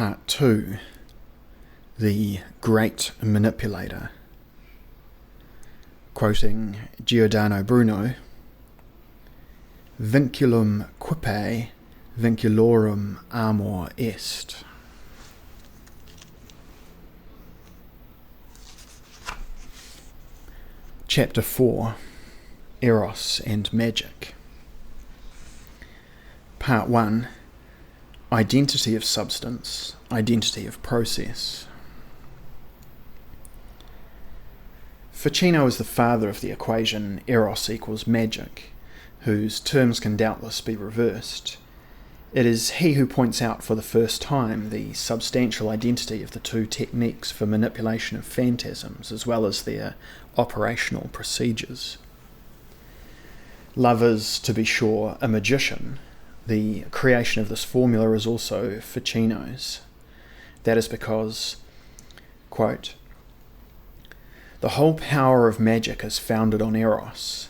Part 2, The Great Manipulator. Quoting Giordano Bruno, "Vinculum quippe vinculorum amor est." Chapter 4, Eros and Magic. Part 1, Identity of Substance, Identity of Process. Couliano is the father of the equation Eros equals magic, whose terms can doubtless be reversed. It is he who points out for the first time the substantial identity of the two techniques for manipulation of phantasms, as well as their operational procedures. Love is, to be sure, a magician. The creation of this formula is also Couliano's. That is because, quote, "The whole power of magic is founded on Eros.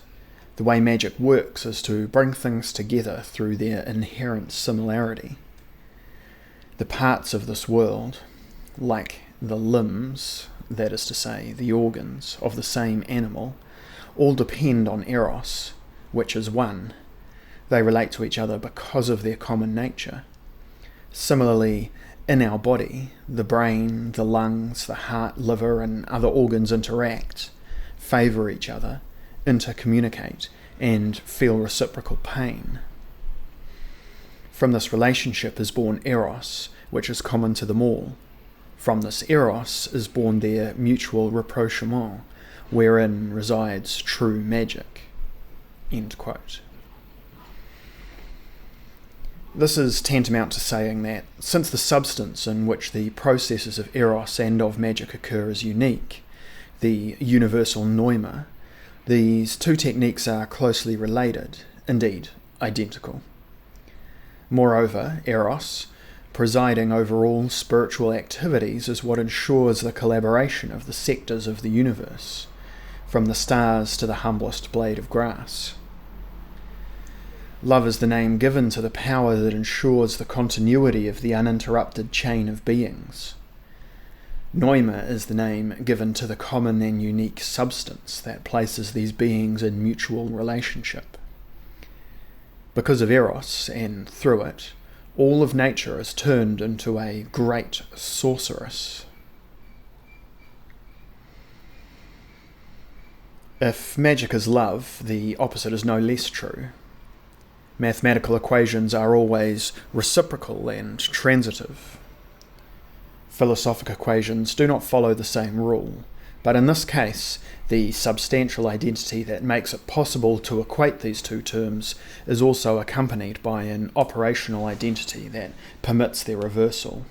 The way magic works is to bring things together through their inherent similarity. The parts of this world, like the limbs, that is to say, the organs, of the same animal, all depend on Eros, which is one. They relate to each other because of their common nature. Similarly, in our body, the brain, the lungs, the heart, liver, and other organs interact, favour each other, intercommunicate, and feel reciprocal pain. From this relationship is born Eros, which is common to them all. From this Eros is born their mutual rapprochement, wherein resides true magic." End quote. This is tantamount to saying that, since the substance in which the processes of Eros and of magic occur is unique, the universal pneuma, these two techniques are closely related, indeed identical. Moreover, Eros, presiding over all spiritual activities, is what ensures the collaboration of the sectors of the universe, from the stars to the humblest blade of grass. Love is the name given to the power that ensures the continuity of the uninterrupted chain of beings. Pneuma is the name given to the common and unique substance that places these beings in mutual relationship. Because of Eros, and through it, all of nature is turned into a great sorceress. If magic is love, the opposite is no less true. Mathematical equations are always reciprocal and transitive. Philosophic equations do not follow the same rule, but in this case, the substantial identity that makes it possible to equate these two terms is also accompanied by an operational identity that permits their reversal.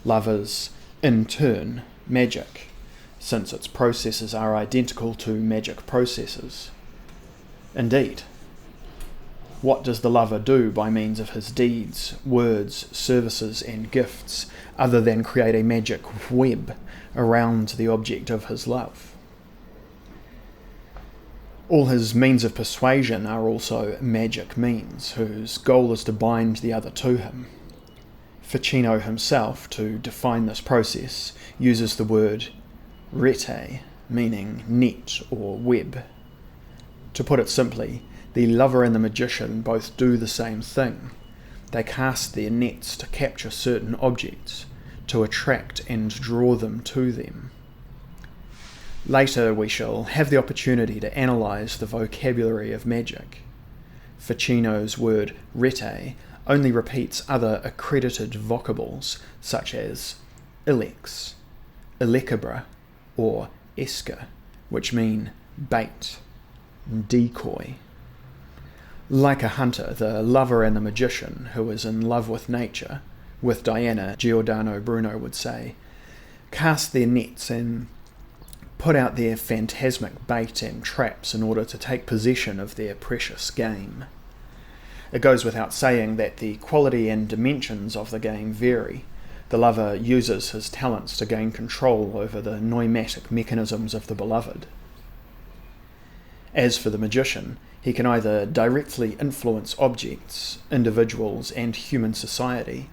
Love is, in turn, magic, since its processes are identical to magic processes. Indeed, what does the lover do by means of his deeds, words, services, and gifts, other than create a magic web around the object of his love? All his means of persuasion are also magic means, whose goal is to bind the other to him. Couliano himself, to define this process, uses the word rete, meaning net or web. To put it simply, the lover and the magician both do the same thing. They cast their nets to capture certain objects, to attract and draw them to them. Later we shall have the opportunity to analyse the vocabulary of magic. Couliano's word rete only repeats other accredited vocables such as ilex, illecabra, or esca, which mean bait, decoy. Like a hunter, the lover and the magician, who is in love with nature, with Diana, Giordano Bruno would say, cast their nets and put out their phantasmic bait and traps in order to take possession of their precious game. It goes without saying that the quality and dimensions of the game vary. The lover uses his talents to gain control over the pneumatic mechanisms of the beloved. As for the magician, he can either directly influence objects, individuals, and human society,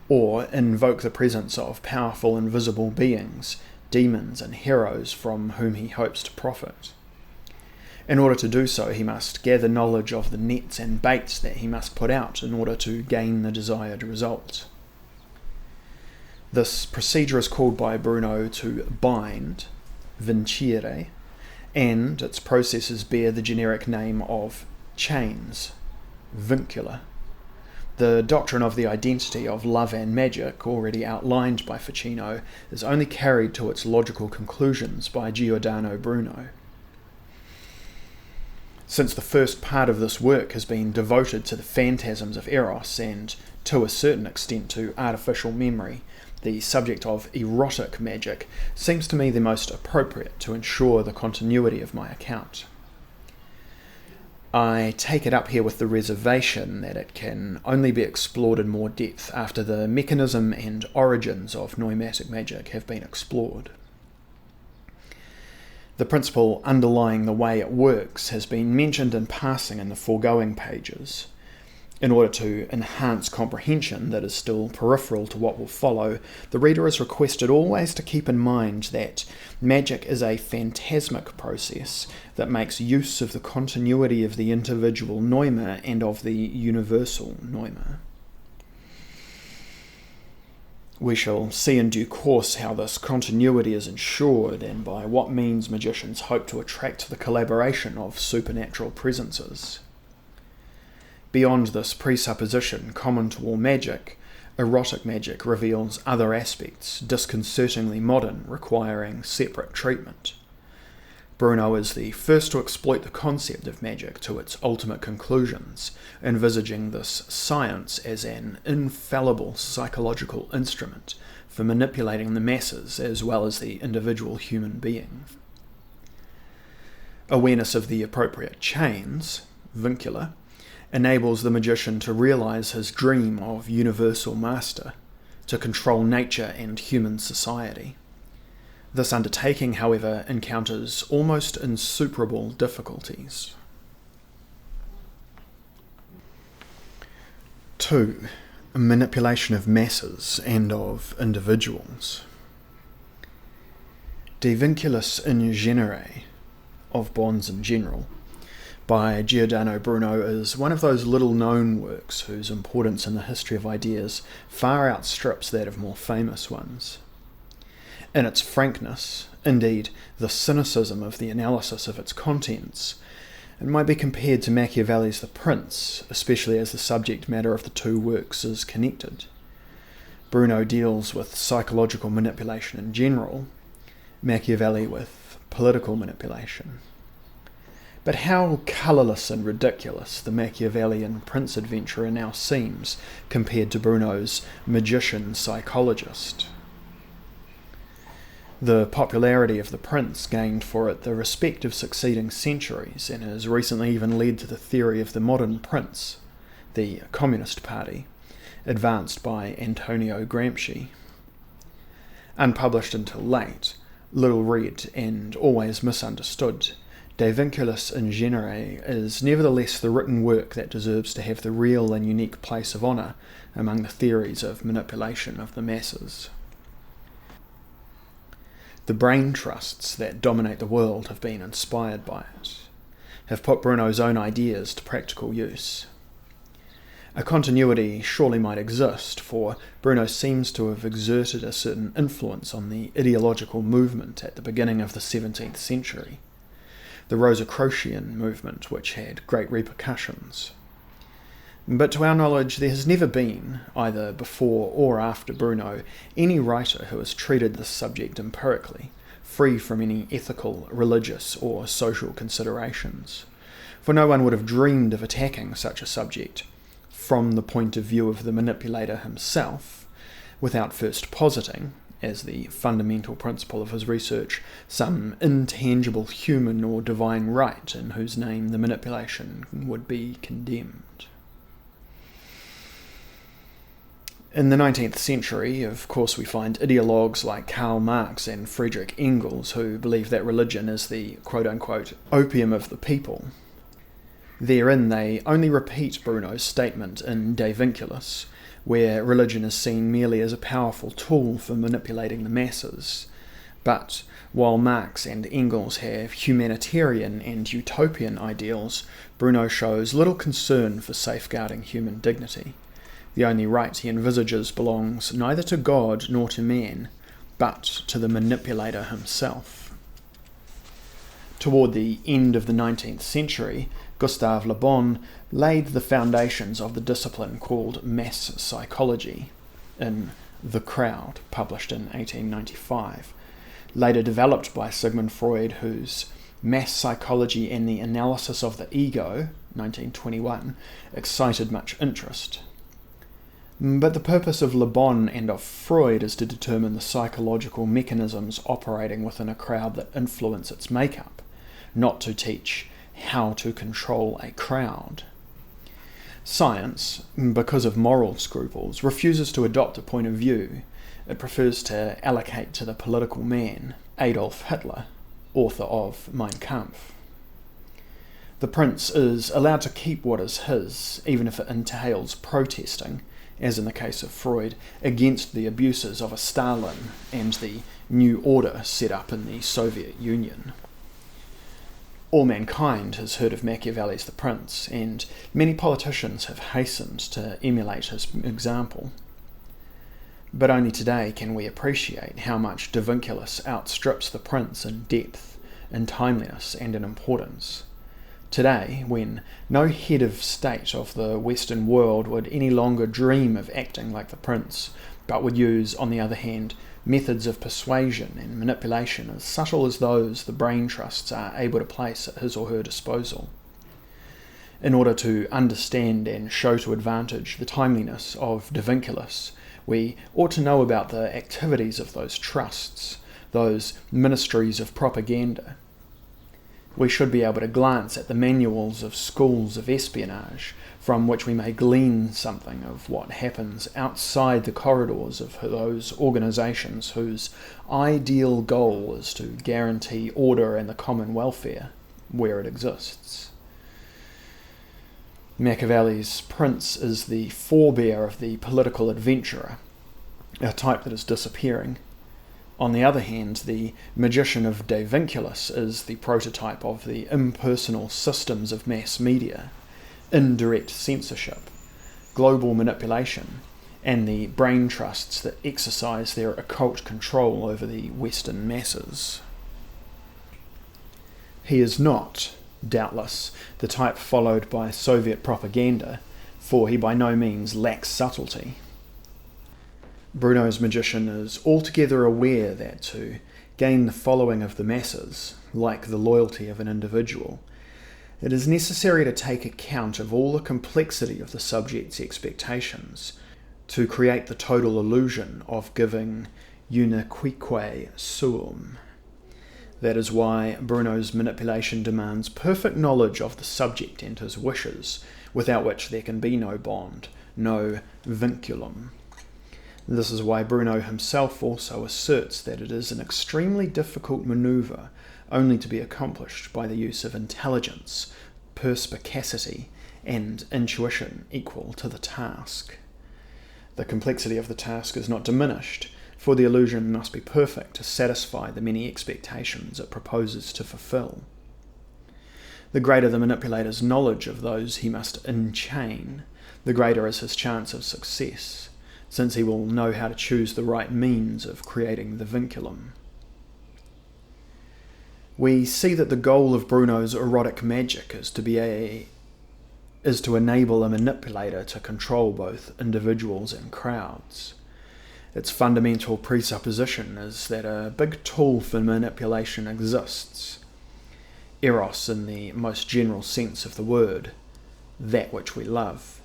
or invoke the presence of powerful invisible beings, demons and heroes from whom he hopes to profit. In order to do so, he must gather knowledge of the nets and baits that he must put out in order to gain the desired result. This procedure is called by Bruno to bind, vincere, and its processes bear the generic name of chains, vincula. The doctrine of the identity of love and magic, already outlined by Ficino, is only carried to its logical conclusions by Giordano Bruno. Since the first part of this work has been devoted to the phantasms of Eros and, to a certain extent, to artificial memory, the subject of erotic magic seems to me the most appropriate to ensure the continuity of my account. I take it up here with the reservation that it can only be explored in more depth after the mechanism and origins of noimatic magic have been explored. The principle underlying the way it works has been mentioned in passing in the foregoing pages. In order to enhance comprehension that is still peripheral to what will follow, the reader is requested always to keep in mind that magic is a phantasmic process that makes use of the continuity of the individual noima and of the universal noima. We shall see in due course how this continuity is ensured and by what means magicians hope to attract the collaboration of supernatural presences. Beyond this presupposition common to all magic, erotic magic reveals other aspects, disconcertingly modern, requiring separate treatment. Bruno is the first to exploit the concept of magic to its ultimate conclusions, envisaging this science as an infallible psychological instrument for manipulating the masses as well as the individual human being. Awareness of the appropriate chains, vincula, enables the magician to realize his dream of universal master, to control nature and human society. This undertaking, however, encounters almost insuperable difficulties. 2. Manipulation of masses and of individuals. De vinculis in genere, of bonds in general, by Giordano Bruno is one of those little-known works whose importance in the history of ideas far outstrips that of more famous ones. In its frankness, indeed the cynicism of the analysis of its contents, it might be compared to Machiavelli's The Prince, especially as the subject matter of the two works is connected. Bruno deals with psychological manipulation in general, Machiavelli with political manipulation. But how colourless and ridiculous the Machiavellian prince adventurer now seems compared to Bruno's magician psychologist. The popularity of the prince gained for it the respect of succeeding centuries and has recently even led to the theory of the modern prince, the Communist Party, advanced by Antonio Gramsci. Unpublished until late, little read and always misunderstood, De vinculis in genere is nevertheless the written work that deserves to have the real and unique place of honour among the theories of manipulation of the masses. The brain trusts that dominate the world have been inspired by it, have put Bruno's own ideas to practical use. A continuity surely might exist, for Bruno seems to have exerted a certain influence on the ideological movement at the beginning of the 17th century. The Rosicrucian movement, which had great repercussions. But to our knowledge, there has never been, either before or after Bruno, any writer who has treated this subject empirically, free from any ethical, religious, or social considerations. For no one would have dreamed of attacking such a subject from the point of view of the manipulator himself, without first positing, as the fundamental principle of his research, some intangible human or divine right in whose name the manipulation would be condemned. In the 19th century, of course, we find ideologues like Karl Marx and Friedrich Engels who believe that religion is the quote-unquote opium of the people. Therein they only repeat Bruno's statement in De Vinculis, where religion is seen merely as a powerful tool for manipulating the masses. But while Marx and Engels have humanitarian and utopian ideals, Bruno shows little concern for safeguarding human dignity. The only right he envisages belongs neither to God nor to man, but to the manipulator himself. Toward the end of the 19th century, Gustave Le Bon laid the foundations of the discipline called mass psychology in The Crowd, published in 1895, later developed by Sigmund Freud, whose Mass Psychology and the Analysis of the Ego, 1921, excited much interest. But the purpose of Le Bon and of Freud is to determine the psychological mechanisms operating within a crowd that influence its makeup, not to teach how to control a crowd. Science, because of moral scruples, refuses to adopt a point of view. It prefers to allocate to the political man, Adolf Hitler, author of Mein Kampf. The prince is allowed to keep what is his, even if it entails protesting, as in the case of Freud, against the abuses of a Stalin and the new order set up in the Soviet Union. All mankind has heard of Machiavelli's The Prince, and many politicians have hastened to emulate his example. But only today can we appreciate how much De Vinculis outstrips The Prince in depth, in timeliness, and in importance. Today, when no head of state of the Western world would any longer dream of acting like The Prince, but would use, on the other hand, methods of persuasion and manipulation as subtle as those the brain trusts are able to place at his or her disposal. In order to understand and show to advantage the timeliness of De Vinculis, we ought to know about the activities of those trusts, those ministries of propaganda. We should be able to glance at the manuals of schools of espionage, from which we may glean something of what happens outside the corridors of those organisations whose ideal goal is to guarantee order and the common welfare where it exists. Machiavelli's prince is the forebear of the political adventurer, a type that is disappearing. On the other hand, the magician of De Vinculis is the prototype of the impersonal systems of mass media, indirect censorship, global manipulation, and the brain trusts that exercise their occult control over the Western masses. He is not, doubtless, the type followed by Soviet propaganda, for he by no means lacks subtlety. Bruno's magician is altogether aware that to gain the following of the masses, like the loyalty of an individual, it is necessary to take account of all the complexity of the subject's expectations, to create the total illusion of giving unique suum. That is why Bruno's manipulation demands perfect knowledge of the subject and his wishes, without which there can be no bond, no vinculum. This is why Bruno himself also asserts that it is an extremely difficult manoeuvre, only to be accomplished by the use of intelligence, perspicacity, and intuition equal to the task. The complexity of the task is not diminished, for the illusion must be perfect to satisfy the many expectations it proposes to fulfill. The greater the manipulator's knowledge of those he must enchain, the greater is his chance of success, since he will know how to choose the right means of creating the vinculum. We see that the goal of Bruno's erotic magic is to enable a manipulator to control both individuals and crowds. Its fundamental presupposition is that a big tool for manipulation exists. Eros in the most general sense of the word, that which we love,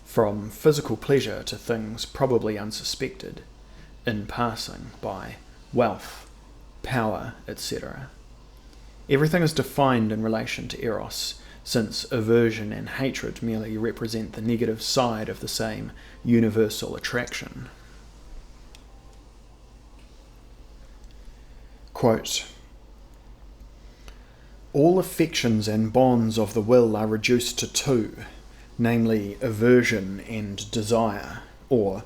from physical pleasure to things probably unsuspected, in passing, by wealth, power, etc. Everything is defined in relation to Eros, since aversion and hatred merely represent the negative side of the same universal attraction. Quote, all affections and bonds of the will are reduced to two, namely aversion and desire, or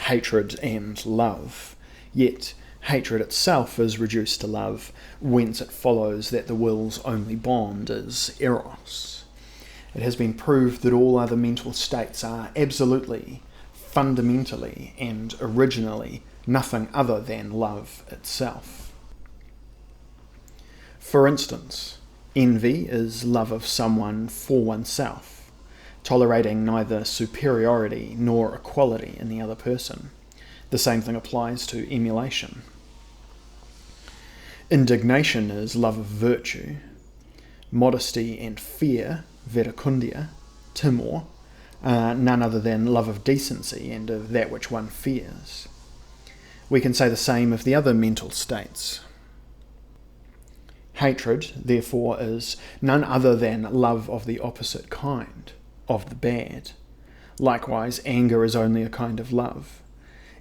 hatred and love, yet hatred itself is reduced to love, whence it follows that the will's only bond is Eros. It has been proved that all other mental states are absolutely, fundamentally, and originally nothing other than love itself. For instance, envy is love of someone for oneself, tolerating neither superiority nor equality in the other person. The same thing applies to emulation. Indignation is love of virtue. Modesty and fear, verecundia, timor, are none other than love of decency and of that which one fears. We can say the same of the other mental states. Hatred, therefore, is none other than love of the opposite kind, of the bad. Likewise, anger is only a kind of love.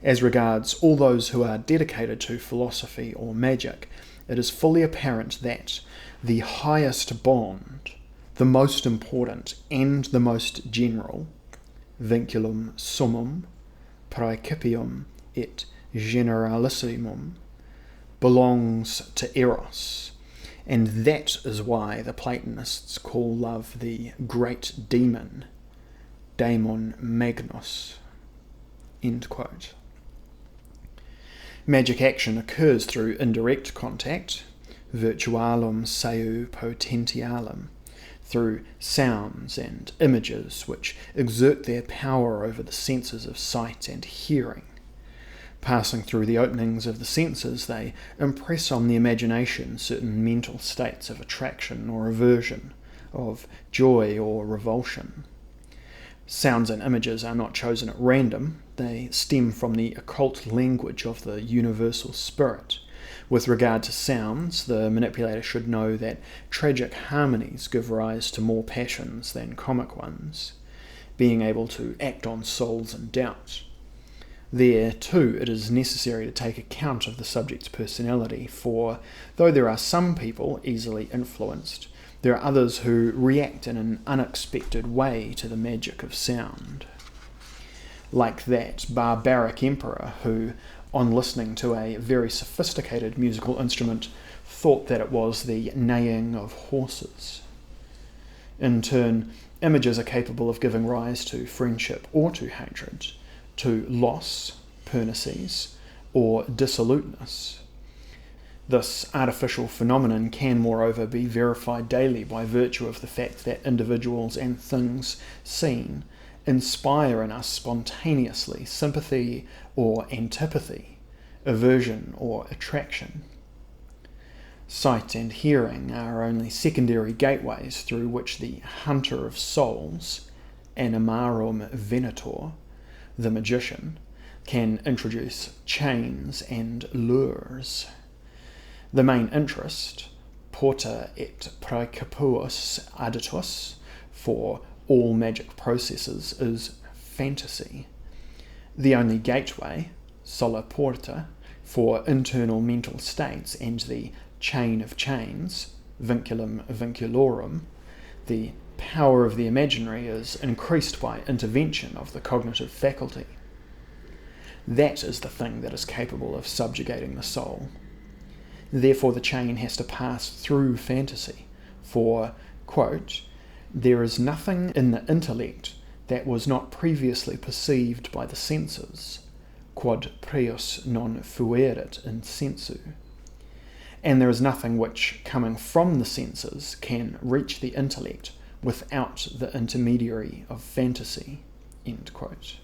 As regards all those who are dedicated to philosophy or magic, it is fully apparent that the highest bond, the most important and the most general, vinculum summum, praecipium et generalissimum, belongs to Eros, and that is why the Platonists call love the great demon, daemon magnus. End quote. Magic action occurs through indirect contact, virtualum seu potentialum, through sounds and images which exert their power over the senses of sight and hearing. Passing through the openings of the senses, they impress on the imagination certain mental states of attraction or aversion, of joy or revulsion. Sounds and images are not chosen at random, they stem from the occult language of the universal spirit. With regard to sounds, the manipulator should know that tragic harmonies give rise to more passions than comic ones, being able to act on souls in doubt. There, too, it is necessary to take account of the subject's personality, for though there are some people easily influenced, there are others who react in an unexpected way to the magic of sound. Like that barbaric emperor who, on listening to a very sophisticated musical instrument, thought that it was the neighing of horses. In turn, images are capable of giving rise to friendship or to hatred, to loss, pernices, or dissoluteness. This artificial phenomenon can, moreover, be verified daily by virtue of the fact that individuals and things seen inspire in us spontaneously sympathy or antipathy, aversion or attraction. Sight and hearing are only secondary gateways through which the hunter of souls, animarum venator, the magician, can introduce chains and lures. The main interest, porta et praecipius aditus, for all magic processes is fantasy. The only gateway, sola porta, for internal mental states, and the chain of chains, vinculum vinculorum, the power of the imaginary, is increased by intervention of the cognitive faculty. That is the thing that is capable of subjugating the soul. Therefore the chain has to pass through fantasy, for, quote, there is nothing in the intellect that was not previously perceived by the senses, quod prius non fuerit in sensu. And there is nothing which, coming from the senses, can reach the intellect without the intermediary of fantasy. End quote.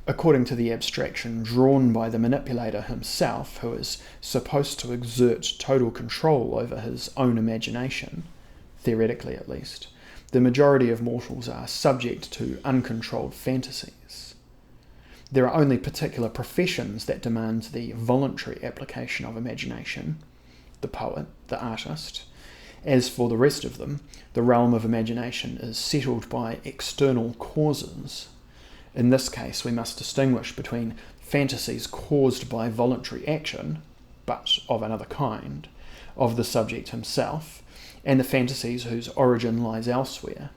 According to the abstraction drawn by the manipulator himself, who is supposed to exert total control over his own imagination, theoretically at least, the majority of mortals are subject to uncontrolled fantasies. There are only particular professions that demand the voluntary application of imagination, the poet, the artist. As for the rest of them, the realm of imagination is settled by external causes. In this case, we must distinguish between fantasies caused by voluntary action, but of another kind, of the subject himself, and the fantasies whose origin lies elsewhere.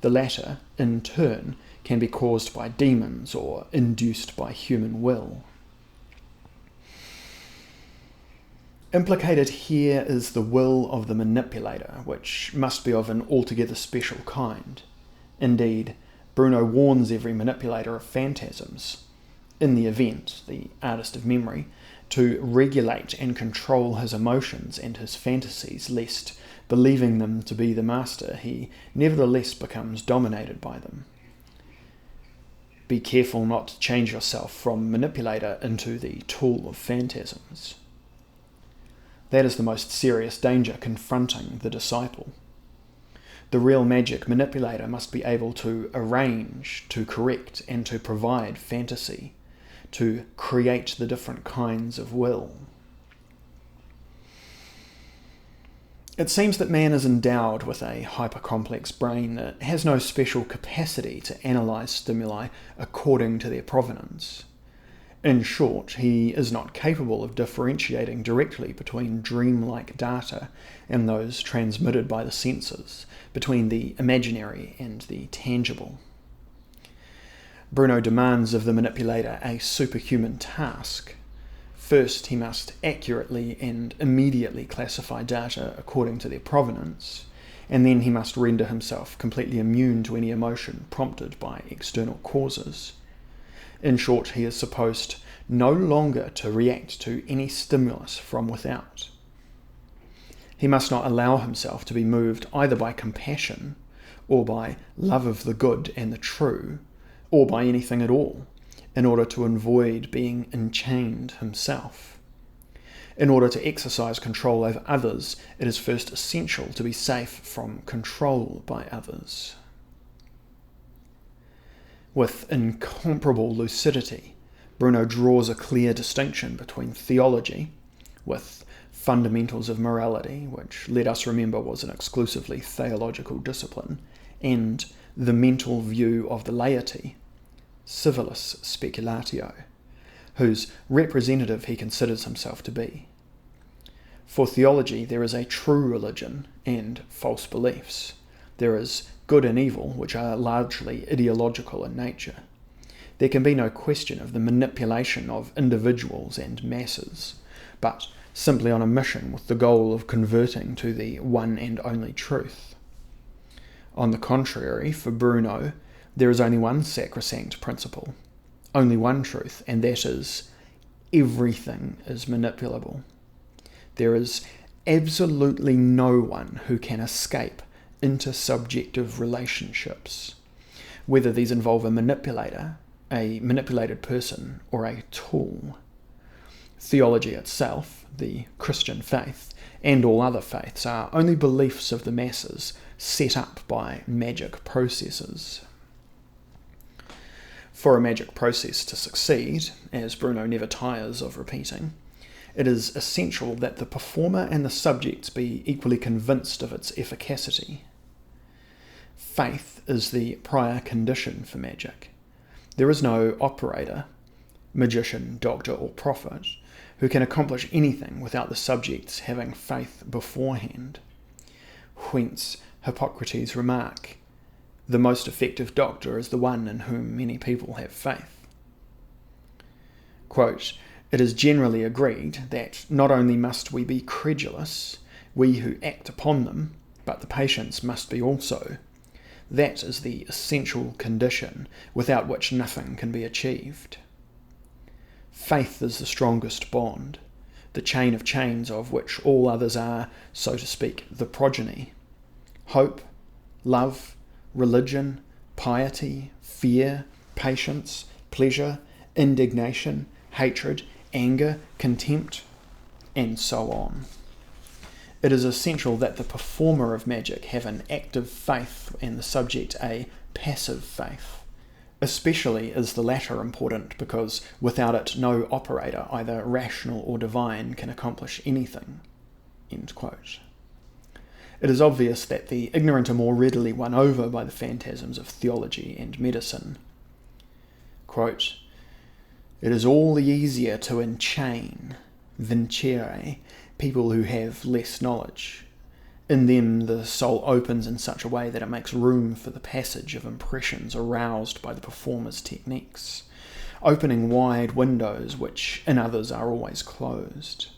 The latter, in turn, can be caused by demons or induced by human will. Implicated here is the will of the manipulator, which must be of an altogether special kind. Indeed, Bruno warns every manipulator of phantasms, in the event, the artist of memory, to regulate and control his emotions and his fantasies, lest, believing them to be the master, he nevertheless becomes dominated by them. Be careful not to change yourself from manipulator into the tool of phantasms. That is the most serious danger confronting the disciple. The real magic manipulator must be able to arrange, to correct, and to provide fantasy, to create the different kinds of will. It seems that man is endowed with a hypercomplex brain that has no special capacity to analyse stimuli according to their provenance. In short, he is not capable of differentiating directly between dreamlike data and those transmitted by the senses, between the imaginary and the tangible. Bruno demands of the manipulator a superhuman task. First, he must accurately and immediately classify data according to their provenance, and then he must render himself completely immune to any emotion prompted by external causes. In short, he is supposed no longer to react to any stimulus from without. He must not allow himself to be moved either by compassion, or by love of the good and the true, or by anything at all, in order to avoid being enchained himself. In order to exercise control over others, it is first essential to be safe from control by others. With incomparable lucidity, Bruno draws a clear distinction between theology, with fundamentals of morality, which, let us remember, was an exclusively theological discipline, and the mental view of the laity, civilis speculatio, whose representative he considers himself to be. For theology, there is a true religion and false beliefs. There is good and evil, which are largely ideological in nature. There can be no question of the manipulation of individuals and masses, but simply on a mission with the goal of converting to the one and only truth. On the contrary, for Bruno, there is only one sacrosanct principle, only one truth, and that is, everything is manipulable. There is absolutely no one who can escape intersubjective relationships, whether these involve a manipulator, a manipulated person, or a tool. Theology itself, the Christian faith, and all other faiths are only beliefs of the masses set up by magic processes. For a magic process to succeed, as Bruno never tires of repeating, it is essential that the performer and the subjects be equally convinced of its efficacity. Faith is the prior condition for magic. There is no operator, magician, doctor, or prophet who can accomplish anything without the subjects having faith beforehand. Whence Hippocrates' remark, "The most effective doctor is the one in whom many people have faith." Quote, "It is generally agreed that not only must we be credulous, we who act upon them, but the patients must be also. That is the essential condition without which nothing can be achieved. Faith is the strongest bond, the chain of chains of which all others are, so to speak, the progeny. Hope, love, religion, piety, fear, patience, pleasure, indignation, hatred, anger, contempt, and so on. It is essential that the performer of magic have an active faith and the subject a passive faith. Especially is the latter important because without it no operator, either rational or divine, can accomplish anything." End quote. It is obvious that the ignorant are more readily won over by the phantasms of theology and medicine. Quote, "It is all the easier to enchain, vincere, people who have less knowledge, In them, the soul opens in such a way that it makes room for the passage of impressions aroused by the performer's techniques, opening wide windows which in others are always closed.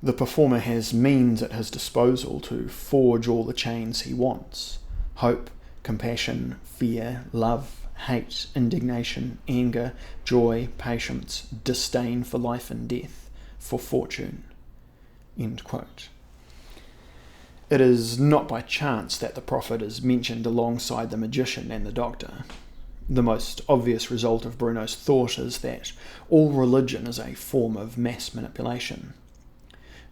The performer has means at his disposal to forge all the chains he wants: hope, compassion, fear, love, hate, indignation, anger, joy, patience, disdain for life and death, for fortune." End quote. It is not by chance that the prophet is mentioned alongside the magician and the doctor. The most obvious result of Bruno's thought is that all religion is a form of mass manipulation.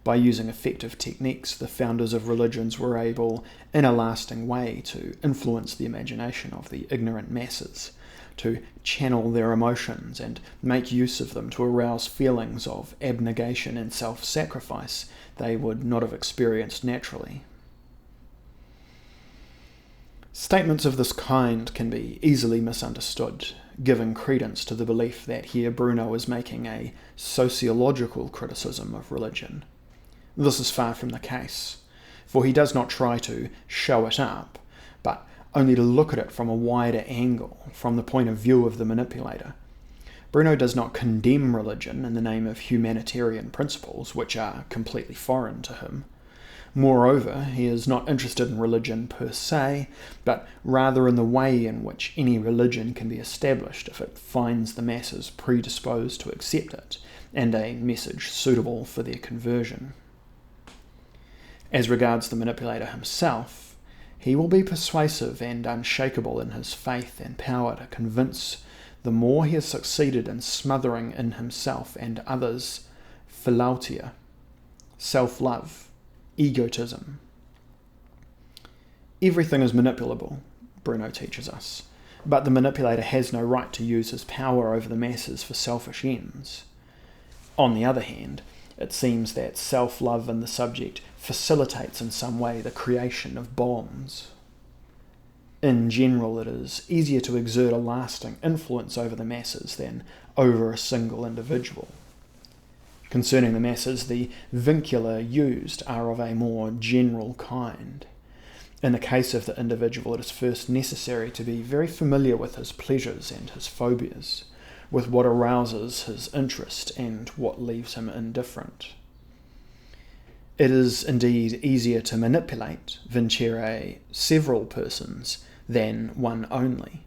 By using effective techniques, the founders of religions were able, in a lasting way, to influence the imagination of the ignorant masses, to channel their emotions and make use of them to arouse feelings of abnegation and self-sacrifice they would not have experienced naturally. Statements of this kind can be easily misunderstood, giving credence to the belief that here Bruno is making a sociological criticism of religion. This is far from the case, for he does not try to show it up, but only to look at it from a wider angle, from the point of view of the manipulator. Bruno does not condemn religion in the name of humanitarian principles, which are completely foreign to him. Moreover, he is not interested in religion per se, but rather in the way in which any religion can be established if it finds the masses predisposed to accept it, and a message suitable for their conversion. As regards the manipulator himself, he will be persuasive and unshakable in his faith and power to convince the more he has succeeded in smothering in himself and others philautia, self-love, egotism. Everything is manipulable, Bruno teaches us, but the manipulator has no right to use his power over the masses for selfish ends. On the other hand, it seems that self-love in the subject facilitates in some way the creation of bonds. In general, it is easier to exert a lasting influence over the masses than over a single individual. Concerning the masses, the vincula used are of a more general kind. In the case of the individual, it is first necessary to be very familiar with his pleasures and his phobias, with what arouses his interest and what leaves him indifferent. It is indeed easier to manipulate, vincere, several persons than one only.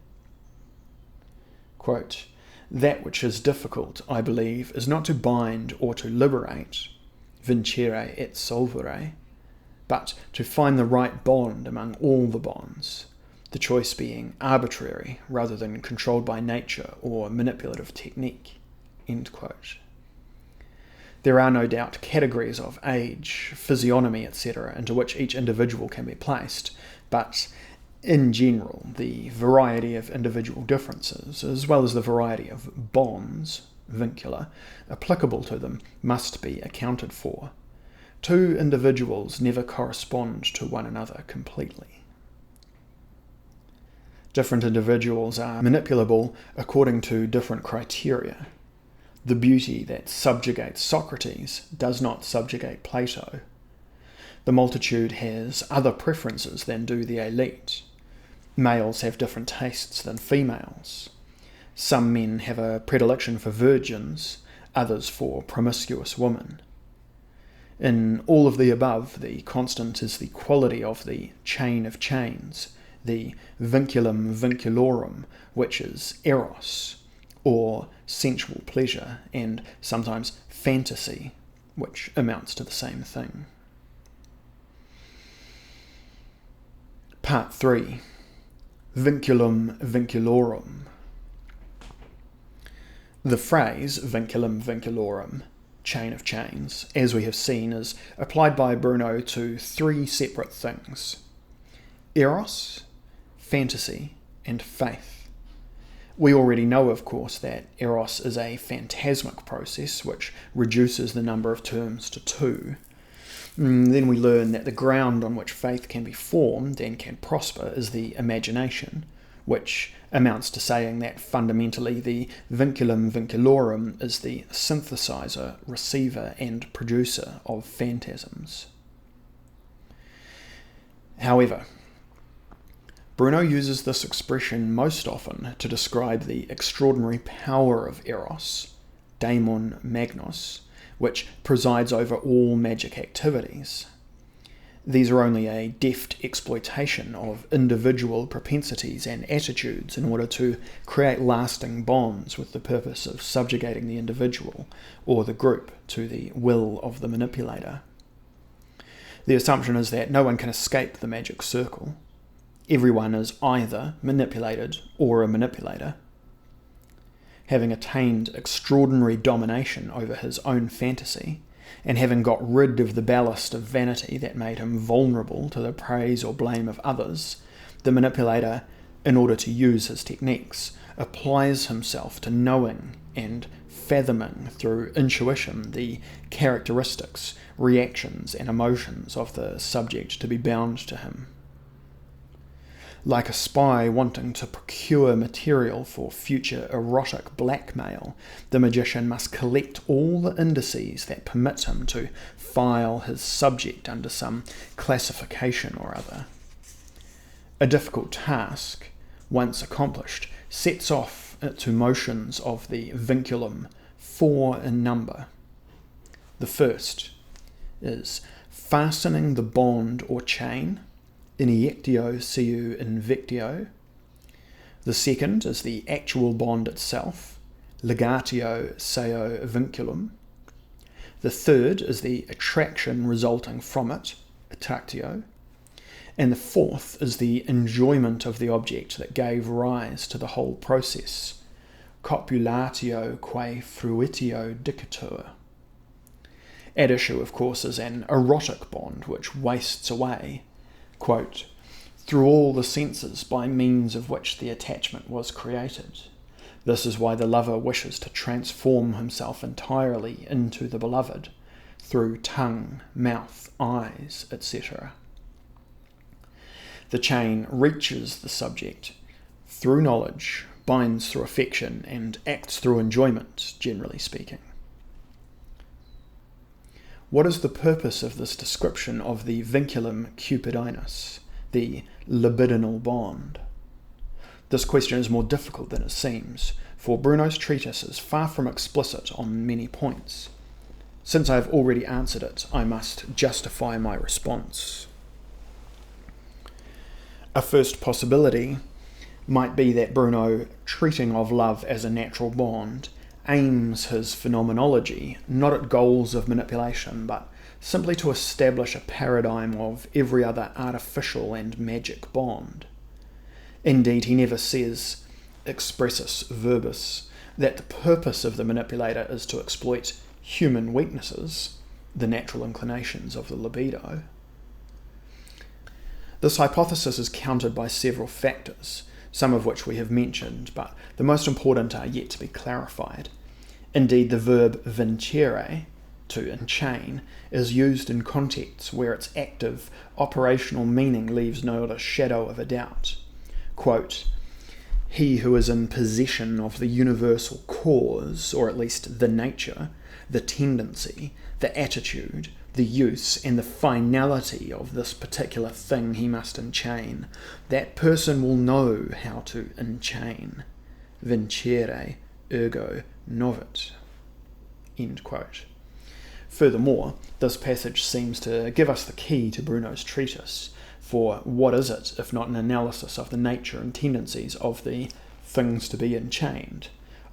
Quote, "That which is difficult, I believe, is not to bind or to liberate, vincere et solvere, but to find the right bond among all the bonds, the choice being arbitrary rather than controlled by nature or manipulative technique." End quote. There are no doubt categories of age, physiognomy, etc., into which each individual can be placed, but in general, the variety of individual differences, as well as the variety of bonds, vincula, applicable to them, must be accounted for. Two individuals never correspond to one another completely. Different individuals are manipulable according to different criteria. The beauty that subjugates Socrates does not subjugate Plato. The multitude has other preferences than do the elite. Males have different tastes than females. Some men have a predilection for virgins, others for promiscuous women. In all of the above, the constant is the quality of the chain of chains, the vinculum vinculorum, which is Eros, or sensual pleasure, and sometimes fantasy, which amounts to the same thing. Part 3. Vinculum vinculorum. The phrase vinculum vinculorum, chain of chains, as we have seen, is applied by Bruno to three separate things: Eros, fantasy, and faith. We already know, of course, that Eros is a phantasmic process which reduces the number of terms to two. Then we learn that the ground on which faith can be formed and can prosper is the imagination, which amounts to saying that fundamentally the vinculum vinculorum is the synthesizer, receiver, and producer of phantasms. However, Bruno uses this expression most often to describe the extraordinary power of Eros, daemon magnus, which presides over all magic activities. These are only a deft exploitation of individual propensities and attitudes in order to create lasting bonds with the purpose of subjugating the individual or the group to the will of the manipulator. The assumption is that no one can escape the magic circle. Everyone is either manipulated or a manipulator. Having attained extraordinary domination over his own fantasy, and having got rid of the ballast of vanity that made him vulnerable to the praise or blame of others, the manipulator, in order to use his techniques, applies himself to knowing and fathoming through intuition the characteristics, reactions, and emotions of the subject to be bound to him. Like a spy wanting to procure material for future erotic blackmail, the magician must collect all the indices that permit him to file his subject under some classification or other. A difficult task, once accomplished, sets off to motions of the vinculum, 4 in number. The first is fastening the bond or chain, iniectio seu invictio. The second is the actual bond itself, legatio seu vinculum. The third is the attraction resulting from it, attractio. And the fourth is the enjoyment of the object that gave rise to the whole process, copulatio quae fruitio dicatur. At issue, of course, is an erotic bond which wastes away, quote, through all the senses by means of which the attachment was created. This is why the lover wishes to transform himself entirely into the beloved, through tongue, mouth, eyes, etc. The chain reaches the subject through knowledge, binds through affection, and acts through enjoyment, generally speaking. What is the purpose of this description of the vinculum cupidinus, the libidinal bond? This question is more difficult than it seems, for Bruno's treatise is far from explicit on many points. Since I have already answered it, I must justify my response. A first possibility might be that Bruno, treating of love as a natural bond, aims his phenomenology not at goals of manipulation, but simply to establish a paradigm of every other artificial and magic bond. Indeed, he never says, expressus verbis, that the purpose of the manipulator is to exploit human weaknesses, the natural inclinations of the libido. This hypothesis is countered by several factors, some of which we have mentioned, but the most important are yet to be clarified. Indeed, the verb vincere, to enchain, is used in contexts where its active, operational meaning leaves no shadow of a doubt. Quote, he who is in possession of the universal cause, or at least the nature, the tendency, the attitude, the use, and the finality of this particular thing he must enchain, that person will know how to enchain. Vincere ergo novit. End quote. Furthermore, this passage seems to give us the key to Bruno's treatise, for what is it if not an analysis of the nature and tendencies of the things to be enchained,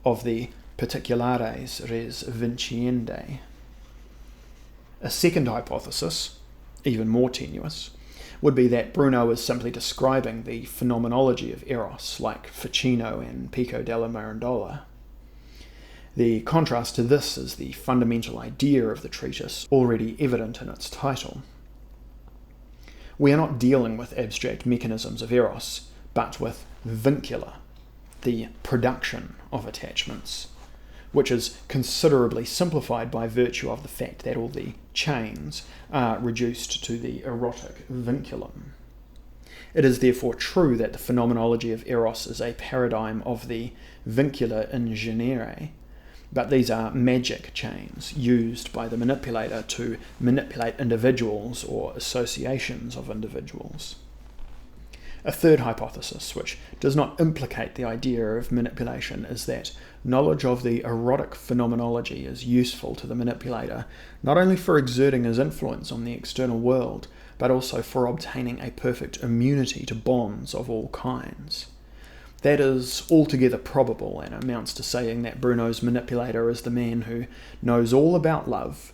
of the particulares res vinciendae? A second hypothesis, even more tenuous, would be that Bruno is simply describing the phenomenology of Eros, like Ficino and Pico della Mirandola. The contrast to this is the fundamental idea of the treatise, already evident in its title. We are not dealing with abstract mechanisms of Eros, but with vincula, the production of attachments, which is considerably simplified by virtue of the fact that all the chains are reduced to the erotic vinculum. It is therefore true that the phenomenology of Eros is a paradigm of the vincula in genere, but these are magic chains used by the manipulator to manipulate individuals or associations of individuals. A third hypothesis, which does not implicate the idea of manipulation, is that knowledge of the erotic phenomenology is useful to the manipulator, not only for exerting his influence on the external world, but also for obtaining a perfect immunity to bonds of all kinds. That is altogether probable and amounts to saying that Bruno's manipulator is the man who knows all about love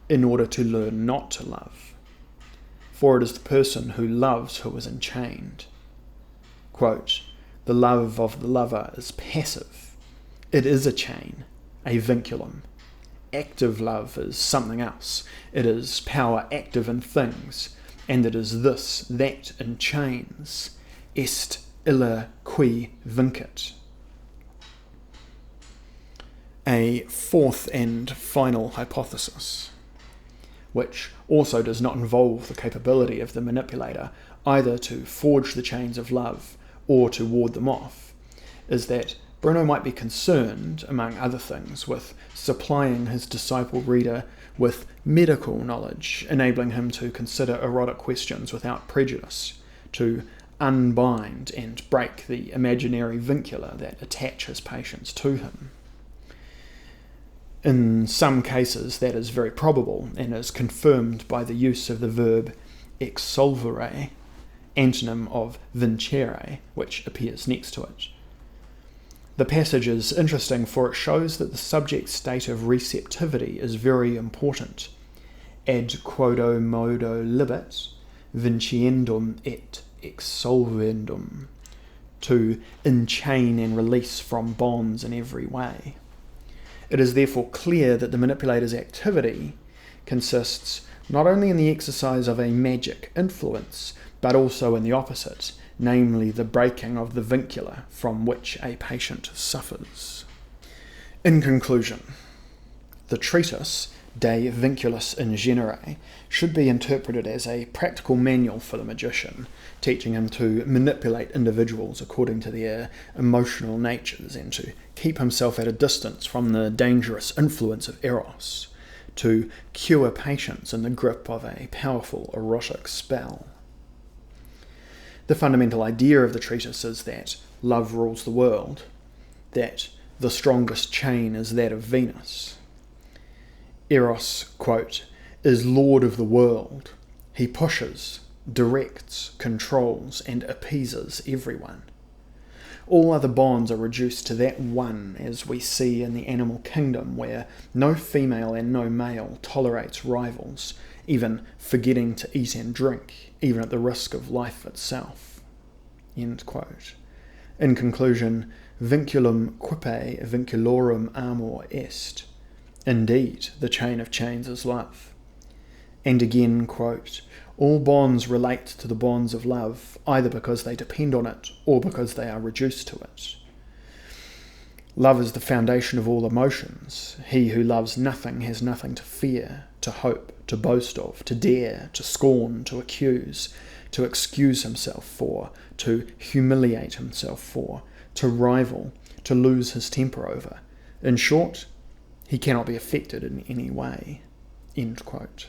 in order to learn not to love. For it is the person who loves who is enchained. Quote, "The love of the lover is passive. It is a chain, a vinculum. Active love is something else. It is power active in things, and it is this that enchains. Est illa qui vincit." A fourth and final hypothesis, which also does not involve the capability of the manipulator either to forge the chains of love or to ward them off, is that Bruno might be concerned, among other things, with supplying his disciple reader with medical knowledge, enabling him to consider erotic questions without prejudice, to unbind and break the imaginary vincula that attach his patients to him. In some cases that is very probable and is confirmed by the use of the verb exsolvere, antonym of vincere, which appears next to it. The passage is interesting for it shows that the subject's state of receptivity is very important. Ad quodo modo libet, vinciendum et exsolvendum, to enchain and release from bonds in every way. It is therefore clear that the manipulator's activity consists not only in the exercise of a magic influence, but also in the opposite, namely the breaking of the vincula from which a patient suffers. In conclusion, the treatise De Vinculis in Genere should be interpreted as a practical manual for the magician, teaching him to manipulate individuals according to their emotional natures and to keep himself at a distance from the dangerous influence of Eros, to cure patients in the grip of a powerful erotic spell. The fundamental idea of the treatise is that love rules the world, that the strongest chain is that of Venus. Eros, quote, is lord of the world. He pushes, directs, controls, and appeases everyone. All other bonds are reduced to that one, as we see in the animal kingdom, where no female and no male tolerates rivals, even forgetting to eat and drink, even at the risk of life itself. End quote. In conclusion, vinculum quippe vinculorum amor est. Indeed, the chain of chains is love. And again, quote, all bonds relate to the bonds of love, either because they depend on it or because they are reduced to it. Love is the foundation of all emotions. He who loves nothing has nothing to fear, to hope, to boast of, to dare, to scorn, to accuse, to excuse himself for, to humiliate himself for, to rival, to lose his temper over. In short, he cannot be affected in any way. End quote.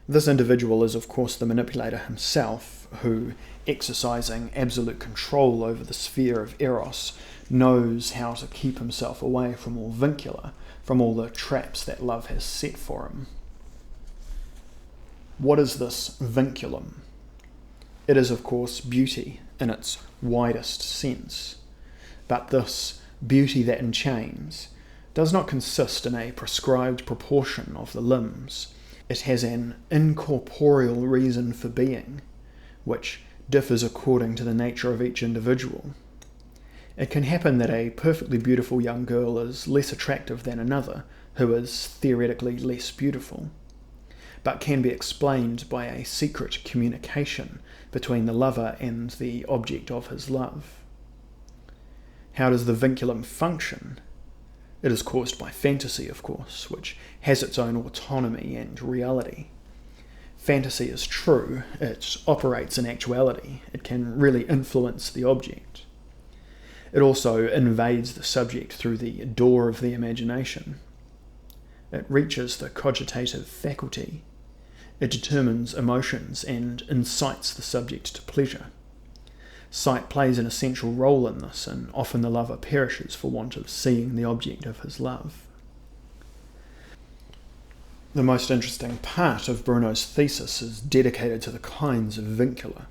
This individual is, of course, the manipulator himself, who, exercising absolute control over the sphere of Eros, knows how to keep himself away from all vincula, from all the traps that love has set for him. What is this vinculum? It is, of course, beauty in its widest sense. But this beauty that enchains does not consist in a prescribed proportion of the limbs. It has an incorporeal reason for being, which differs according to the nature of each individual. It can happen that a perfectly beautiful young girl is less attractive than another, who is theoretically less beautiful, but can be explained by a secret communication between the lover and the object of his love. How does the vinculum function? It is caused by fantasy, of course, which has its own autonomy and reality. Fantasy is true, it operates in actuality, it can really influence the object. It also invades the subject through the door of the imagination. It reaches the cogitative faculty. It determines emotions and incites the subject to pleasure. Sight plays an essential role in this, and often the lover perishes for want of seeing the object of his love. The most interesting part of Bruno's thesis is dedicated to the kinds of vincula.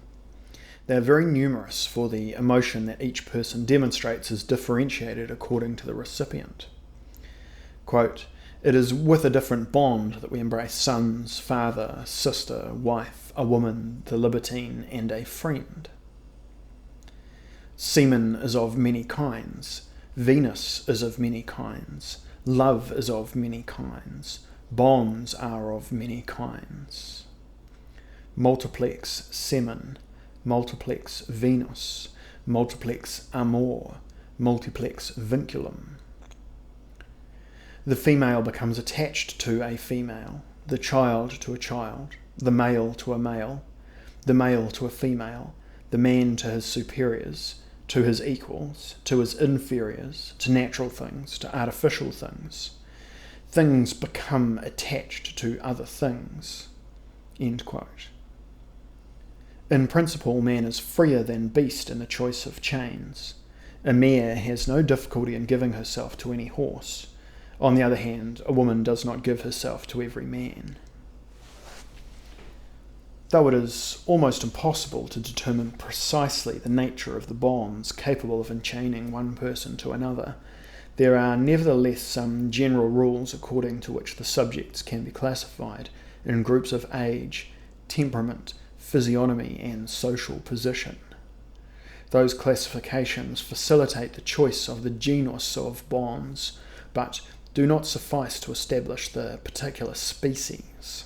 They are very numerous, for the emotion that each person demonstrates is differentiated according to the recipient. Quote, "It is with a different bond that we embrace sons, father, sister, wife, a woman, the libertine, and a friend. Semen is of many kinds, Venus is of many kinds, love is of many kinds, bonds are of many kinds. Multiplex semen, multiplex Venus, multiplex amor, multiplex vinculum. The female becomes attached to a female, the child to a child, the male to a male, the male to a female, the man to his superiors, to his equals, to his inferiors, to natural things, to artificial things. Things become attached to other things." End quote. In principle, man is freer than beast in the choice of chains. A mare has no difficulty in giving herself to any horse. On the other hand, a woman does not give herself to every man. Though it is almost impossible to determine precisely the nature of the bonds capable of enchaining one person to another, there are nevertheless some general rules according to which the subjects can be classified in groups of age, temperament, physiognomy, and social position. Those classifications facilitate the choice of the genus of bonds, but do not suffice to establish the particular species.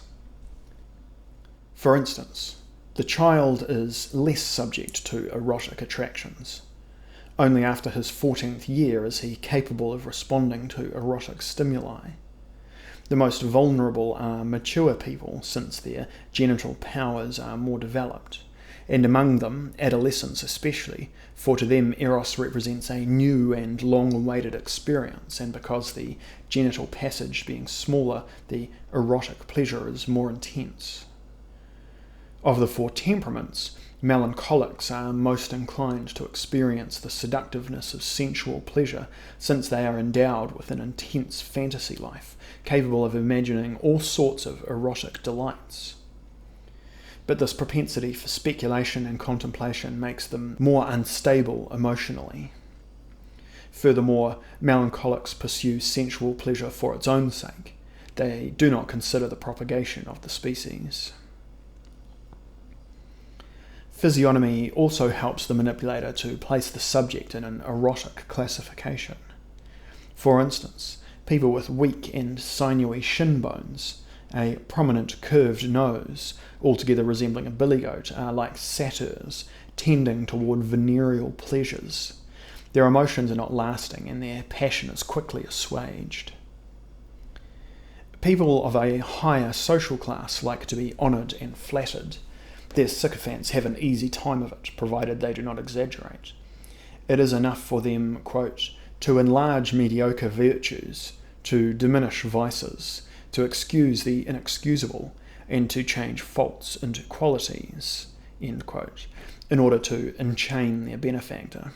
For instance, the child is less subject to erotic attractions. Only after his 14th year is he capable of responding to erotic stimuli. The most vulnerable are mature people, since their genital powers are more developed, and among them, adolescents especially, for to them Eros represents a new and long-awaited experience, and because the genital passage being smaller, the erotic pleasure is more intense. Of the four temperaments, melancholics are most inclined to experience the seductiveness of sensual pleasure, since they are endowed with an intense fantasy life, capable of imagining all sorts of erotic delights. But this propensity for speculation and contemplation makes them more unstable emotionally. Furthermore, melancholics pursue sensual pleasure for its own sake. They do not consider the propagation of the species. Physiognomy also helps the manipulator to place the subject in an erotic classification. For instance, people with weak and sinewy shin bones, a prominent curved nose, altogether resembling a billy goat, are like satyrs, tending toward venereal pleasures. Their emotions are not lasting, and their passion is quickly assuaged. People of a higher social class like to be honoured and flattered. Their sycophants have an easy time of it, provided they do not exaggerate. It is enough for them, quote, "to enlarge mediocre virtues, to diminish vices, to excuse the inexcusable, and to change faults into qualities," end quote, in order to enchain their benefactor.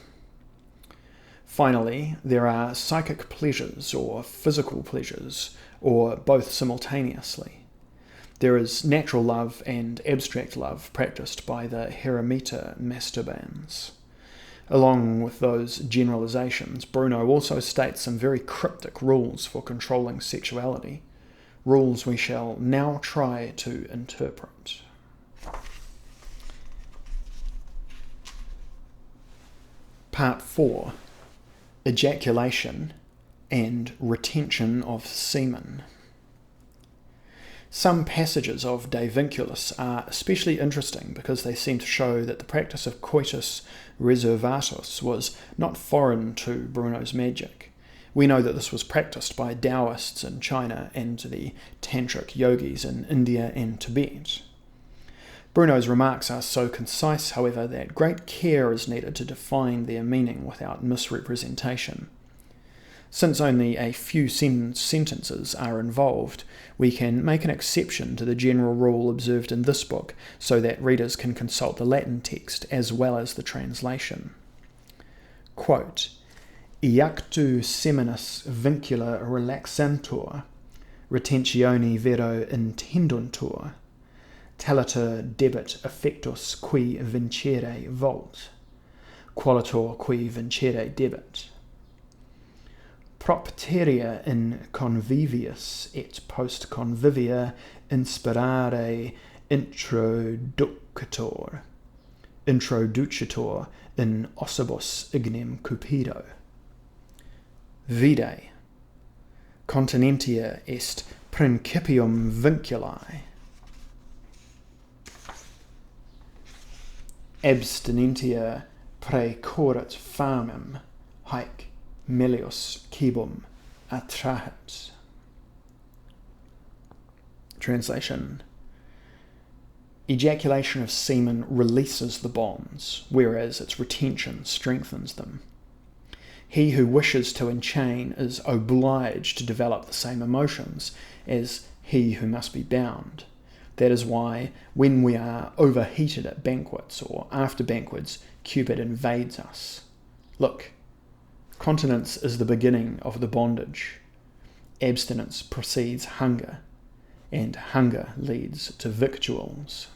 Finally, there are psychic pleasures or physical pleasures, or both simultaneously. There is natural love and abstract love practiced by the Heremita masturbans. Along with those generalizations, Bruno also states some very cryptic rules for controlling sexuality, rules we shall now try to interpret. Part 4. Ejaculation and retention of semen. Some passages of De Vinculis are especially interesting because they seem to show that the practice of coitus reservatus was not foreign to Bruno's magic. We know that this was practiced by Taoists in China and the tantric yogis in India and Tibet. Bruno's remarks are so concise, however, that great care is needed to define their meaning without misrepresentation. Since only a few sentences are involved, we can make an exception to the general rule observed in this book so that readers can consult the Latin text as well as the translation. Quote, Iactu seminus vincula relaxantur, retentione vero intenduntur, taliter debit affectus qui vincere volt, qualitor qui vincere debit. Propteria in convivius et post convivia inspirare introducator in ossibus ignem cupido. Vide, continentia est principium vinculi, abstinentia praecurat famem, haec melius cibum attrahit. Translation. Ejaculation of semen releases the bonds, whereas its retention strengthens them. He who wishes to enchain is obliged to develop the same emotions as he who must be bound. That is why, when we are overheated at banquets or after banquets, Cupid invades us. Look, continence is the beginning of the bondage. Abstinence precedes hunger, and hunger leads to victuals.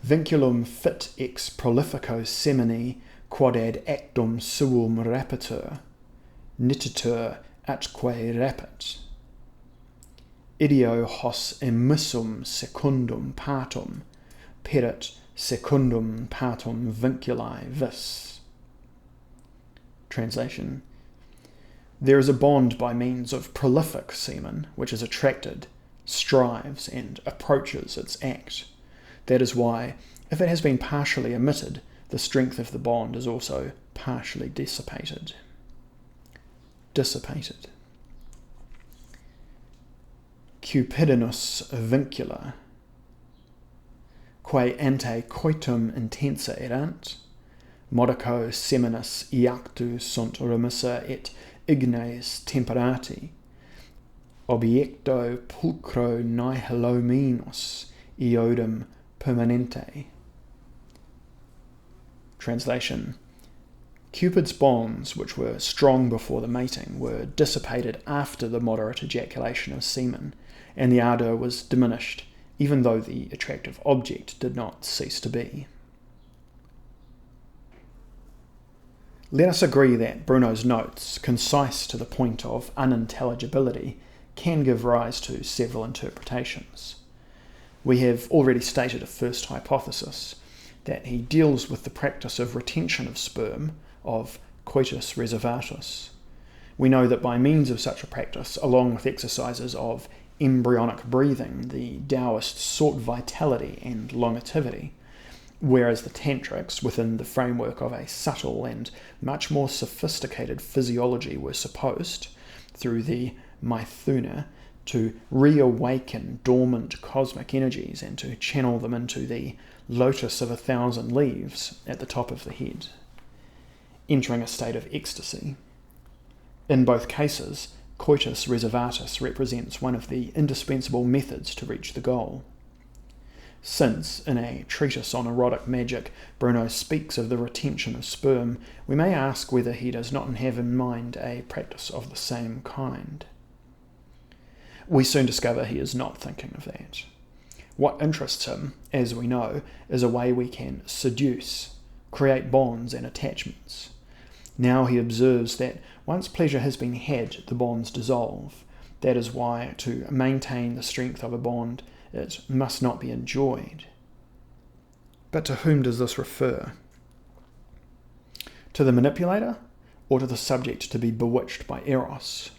Vinculum fit ex prolifico semini quod ad actum suum rapitur, nititur atque rapit. Ideo hos emissum secundum partum, perit secundum partum vinculi vis. Translation. There is a bond by means of prolific semen, which is attracted, strives, and approaches its act. That is why, if it has been partially emitted, the strength of the bond is also partially dissipated. Cupidinus vincula, quae ante coitum intensa erant, modico seminus iactu sunt remissa et ignes temperati, obiecto pulcro nihilominus iodum permanente. Translation. Cupid's bonds, which were strong before the mating, were dissipated after the moderate ejaculation of semen, and the ardour was diminished, even though the attractive object did not cease to be. Let us agree that Bruno's notes, concise to the point of unintelligibility, can give rise to several interpretations. We have already stated a first hypothesis, that he deals with the practice of retention of sperm, of coitus reservatus. We know that by means of such a practice, along with exercises of embryonic breathing, the Taoists sought vitality and longevity, whereas the Tantrics, within the framework of a subtle and much more sophisticated physiology, were supposed, through the Maithuna, to reawaken dormant cosmic energies and to channel them into the lotus of 1,000 leaves at the top of the head, entering a state of ecstasy. In both cases, coitus reservatus represents one of the indispensable methods to reach the goal. Since, in a treatise on erotic magic, Bruno speaks of the retention of sperm, we may ask whether he does not have in mind a practice of the same kind. We soon discover he is not thinking of that. What interests him, as we know, is a way we can seduce, create bonds and attachments. Now he observes that once pleasure has been had, the bonds dissolve. That is why, to maintain the strength of a bond, it must not be enjoyed. But to whom does this refer? To the manipulator, or to the subject to be bewitched by Eros?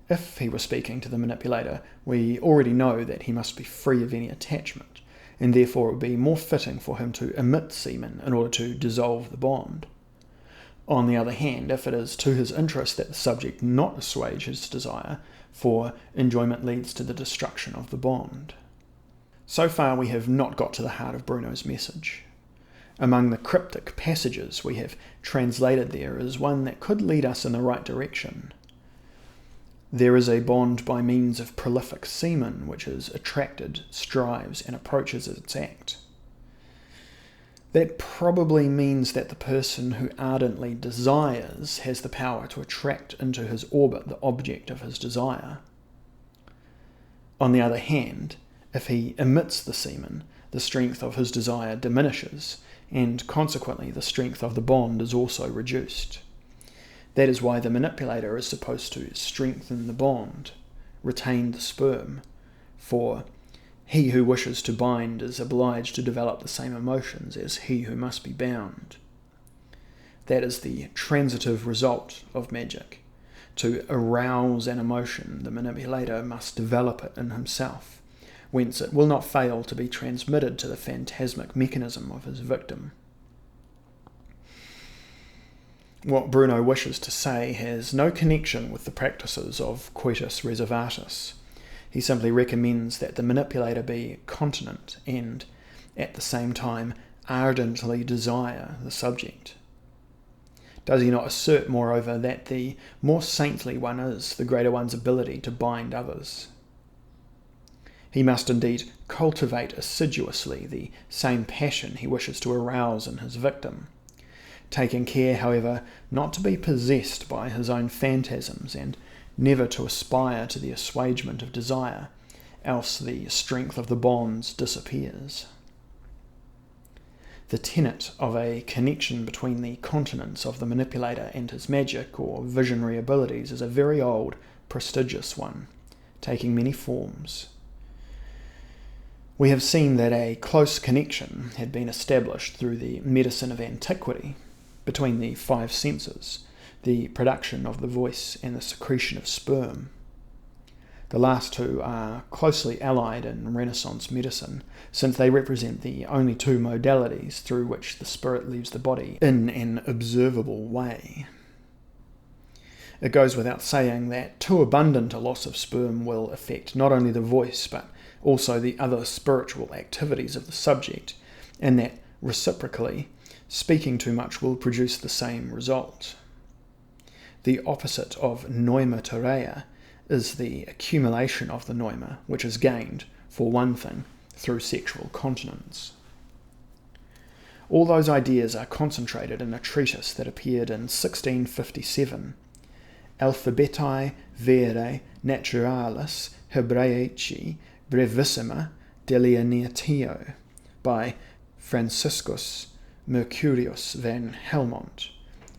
If he were speaking to the manipulator, we already know that he must be free of any attachment, and therefore it would be more fitting for him to emit semen in order to dissolve the bond. On the other hand, if it is to his interest that the subject not assuage his desire, for enjoyment leads to the destruction of the bond. So far we have not got to the heart of Bruno's message. Among the cryptic passages we have translated there is one that could lead us in the right direction. There is a bond by means of prolific semen which is attracted, strives, and approaches its act. That probably means that the person who ardently desires has the power to attract into his orbit the object of his desire. On the other hand, if he emits the semen, the strength of his desire diminishes, and consequently the strength of the bond is also reduced. That is why the manipulator is supposed to strengthen the bond, retain the sperm, for he who wishes to bind is obliged to develop the same emotions as he who must be bound. That is the transitive result of magic. To arouse an emotion, the manipulator must develop it in himself, whence it will not fail to be transmitted to the phantasmic mechanism of his victim. What Bruno wishes to say has no connection with the practices of coitus reservatus. He simply recommends that the manipulator be continent and, at the same time, ardently desire the subject. Does he not assert, moreover, that the more saintly one is, the greater one's ability to bind others? He must indeed cultivate assiduously the same passion he wishes to arouse in his victim, taking care, however, not to be possessed by his own phantasms and never to aspire to the assuagement of desire, else the strength of the bonds disappears. The tenet of a connection between the continence of the manipulator and his magic or visionary abilities is a very old, prestigious one, taking many forms. We have seen that a close connection had been established through the medicine of antiquity between the five senses, the production of the voice and the secretion of sperm. The last two are closely allied in Renaissance medicine, since they represent the only two modalities through which the spirit leaves the body in an observable way. It goes without saying that too abundant a loss of sperm will affect not only the voice but also the other spiritual activities of the subject, and that reciprocally, speaking too much will produce the same result. The opposite of pneumatoria is the accumulation of the pneuma, which is gained, for one thing, through sexual continence. All those ideas are concentrated in a treatise that appeared in 1657, Alphabetae Vere Naturalis Hebraici Brevissima Delineatio, by Franciscus Mercurius van Helmont,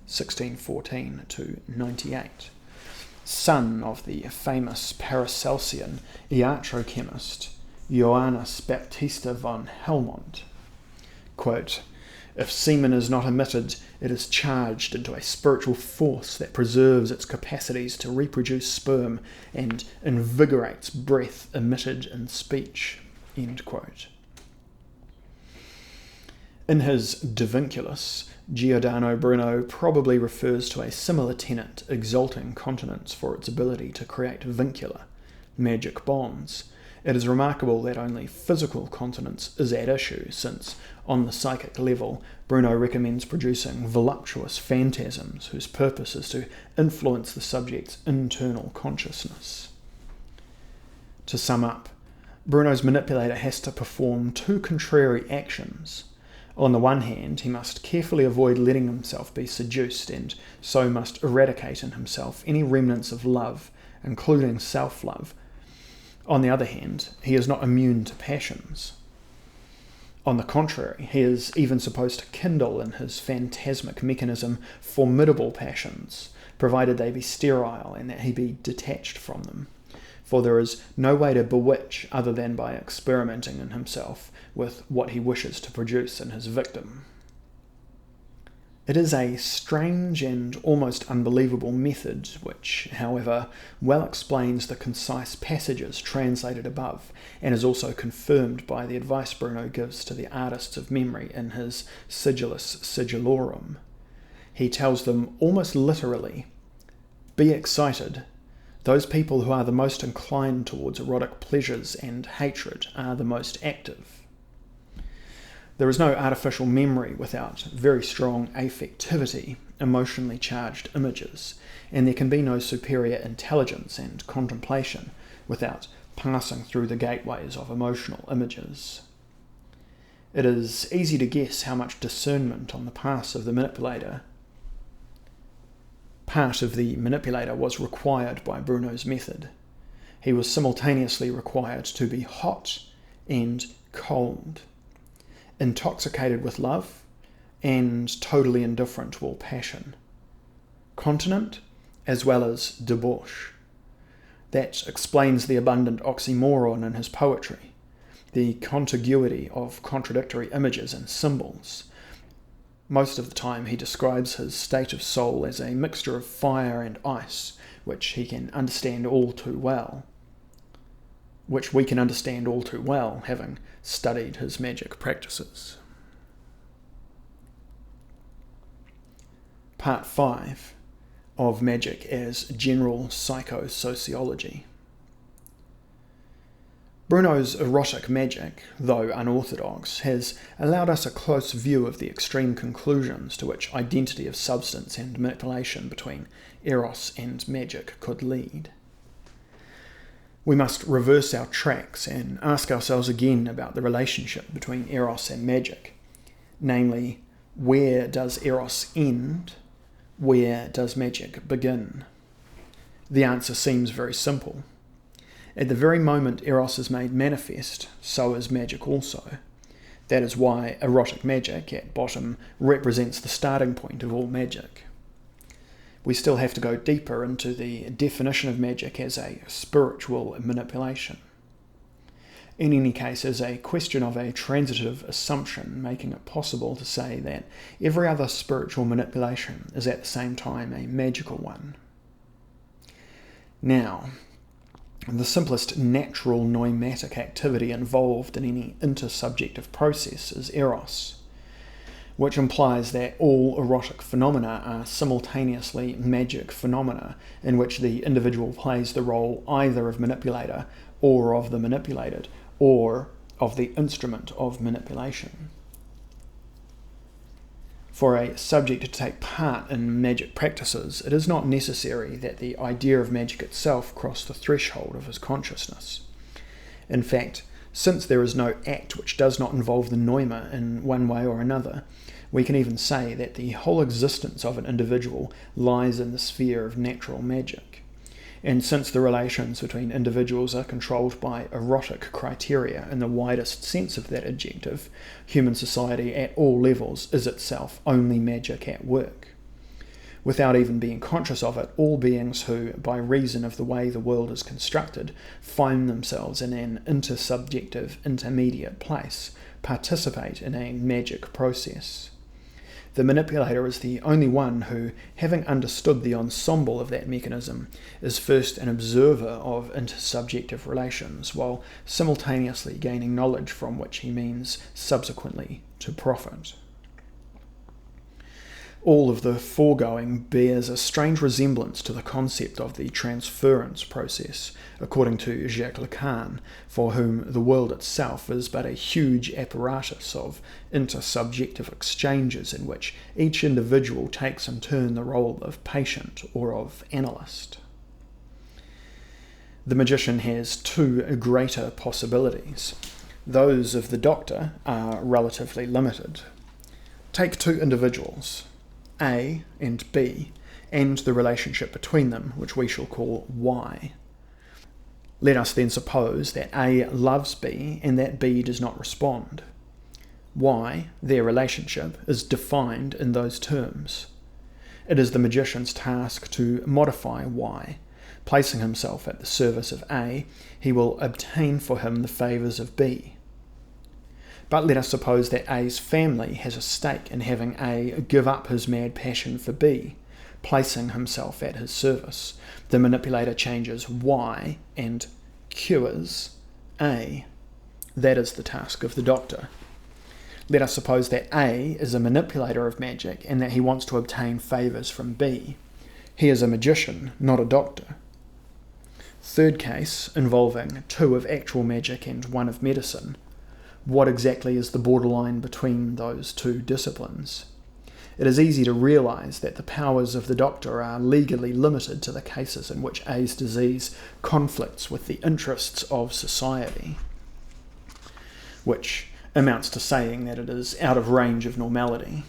1614 to 98, son of the famous Paracelsian iatrochemist Johannes Baptista von Helmont. Quote, "If semen is not emitted, it is charged into a spiritual force that preserves its capacities to reproduce sperm and invigorates breath emitted in speech." End quote. In his De Vinculis, Giordano Bruno probably refers to a similar tenet exalting continence for its ability to create vincular, magic bonds. It is remarkable that only physical continence is at issue, since, on the psychic level, Bruno recommends producing voluptuous phantasms whose purpose is to influence the subject's internal consciousness. To sum up, Bruno's manipulator has to perform two contrary actions. On the one hand, he must carefully avoid letting himself be seduced, and so must eradicate in himself any remnants of love, including self-love. On the other hand, he is not immune to passions. On the contrary, he is even supposed to kindle in his phantasmic mechanism formidable passions, provided they be sterile and that he be detached from them. For there is no way to bewitch other than by experimenting in himself with what he wishes to produce in his victim. It is a strange and almost unbelievable method, which, however, well explains the concise passages translated above, and is also confirmed by the advice Bruno gives to the artists of memory in his Sigillus Sigillorum. He tells them almost literally, "Be excited. Those people who are the most inclined towards erotic pleasures and hatred are the most active." There is no artificial memory without very strong affectivity, emotionally charged images, and there can be no superior intelligence and contemplation without passing through the gateways of emotional images. It is easy to guess how much discernment on the part of the manipulator was required by Bruno's method. He was simultaneously required to be hot and cold, intoxicated with love and totally indifferent to all passion, continent as well as debauch. That explains the abundant oxymoron in his poetry, the contiguity of contradictory images and symbols. Most of the time he describes his state of soul as a mixture of fire and ice, which we can understand all too well, having studied his magic practices. Part 5 of Magic as General Psychosociology. Bruno's erotic magic, though unorthodox, has allowed us a close view of the extreme conclusions to which identity of substance and manipulation between Eros and magic could lead. We must reverse our tracks and ask ourselves again about the relationship between Eros and magic. Namely, where does Eros end? Where does magic begin? The answer seems very simple. At the very moment Eros is made manifest, so is magic also. That is why erotic magic, at bottom, represents the starting point of all magic. We still have to go deeper into the definition of magic as a spiritual manipulation. In any case, as a question of a transitive assumption, making it possible to say that every other spiritual manipulation is at the same time a magical one. Now, the simplest natural noimatic activity involved in any intersubjective process is Eros, which implies that all erotic phenomena are simultaneously magic phenomena in which the individual plays the role either of manipulator or of the manipulated, or of the instrument of manipulation. For a subject to take part in magic practices, it is not necessary that the idea of magic itself cross the threshold of his consciousness. In fact, since there is no act which does not involve the noema in one way or another, we can even say that the whole existence of an individual lies in the sphere of natural magic. And since the relations between individuals are controlled by erotic criteria in the widest sense of that adjective, human society at all levels is itself only magic at work. Without even being conscious of it, all beings who, by reason of the way the world is constructed, find themselves in an intersubjective intermediate place, participate in a magic process. The manipulator is the only one who, having understood the ensemble of that mechanism, is first an observer of intersubjective relations, while simultaneously gaining knowledge from which he means subsequently to profit. All of the foregoing bears a strange resemblance to the concept of the transference process, according to Jacques Lacan, for whom the world itself is but a huge apparatus of intersubjective exchanges in which each individual takes in turn the role of patient or of analyst. The magician has two greater possibilities. Those of the doctor are relatively limited. Take two individuals, A and B, and the relationship between them, which we shall call Y. Let us then suppose that A loves B and that B does not respond. Y, their relationship, is defined in those terms. It is the magician's task to modify Y. Placing himself at the service of A, he will obtain for him the favours of B. But let us suppose that A's family has a stake in having A give up his mad passion for B. Placing himself at his service, the manipulator changes Y and cures A. That is the task of the doctor. Let us suppose that A is a manipulator of magic and that he wants to obtain favours from B. He is a magician, not a doctor. Third case, involving two of actual magic and one of medicine. what exactly is the borderline between those two disciplines? It is easy to realise that the powers of the doctor are legally limited to the cases in which A's disease conflicts with the interests of society, which amounts to saying that it is out of range of normality.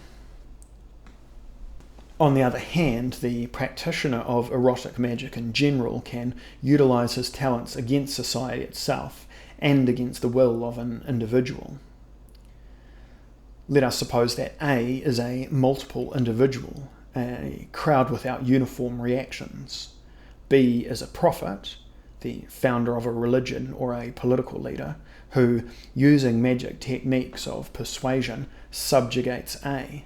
On the other hand, the practitioner of erotic magic in general can utilise his talents against society itself and against the will of an individual. Let us suppose that A is a multiple individual, a crowd without uniform reactions. B is a prophet, the founder of a religion or a political leader, who, using magic techniques of persuasion, subjugates A.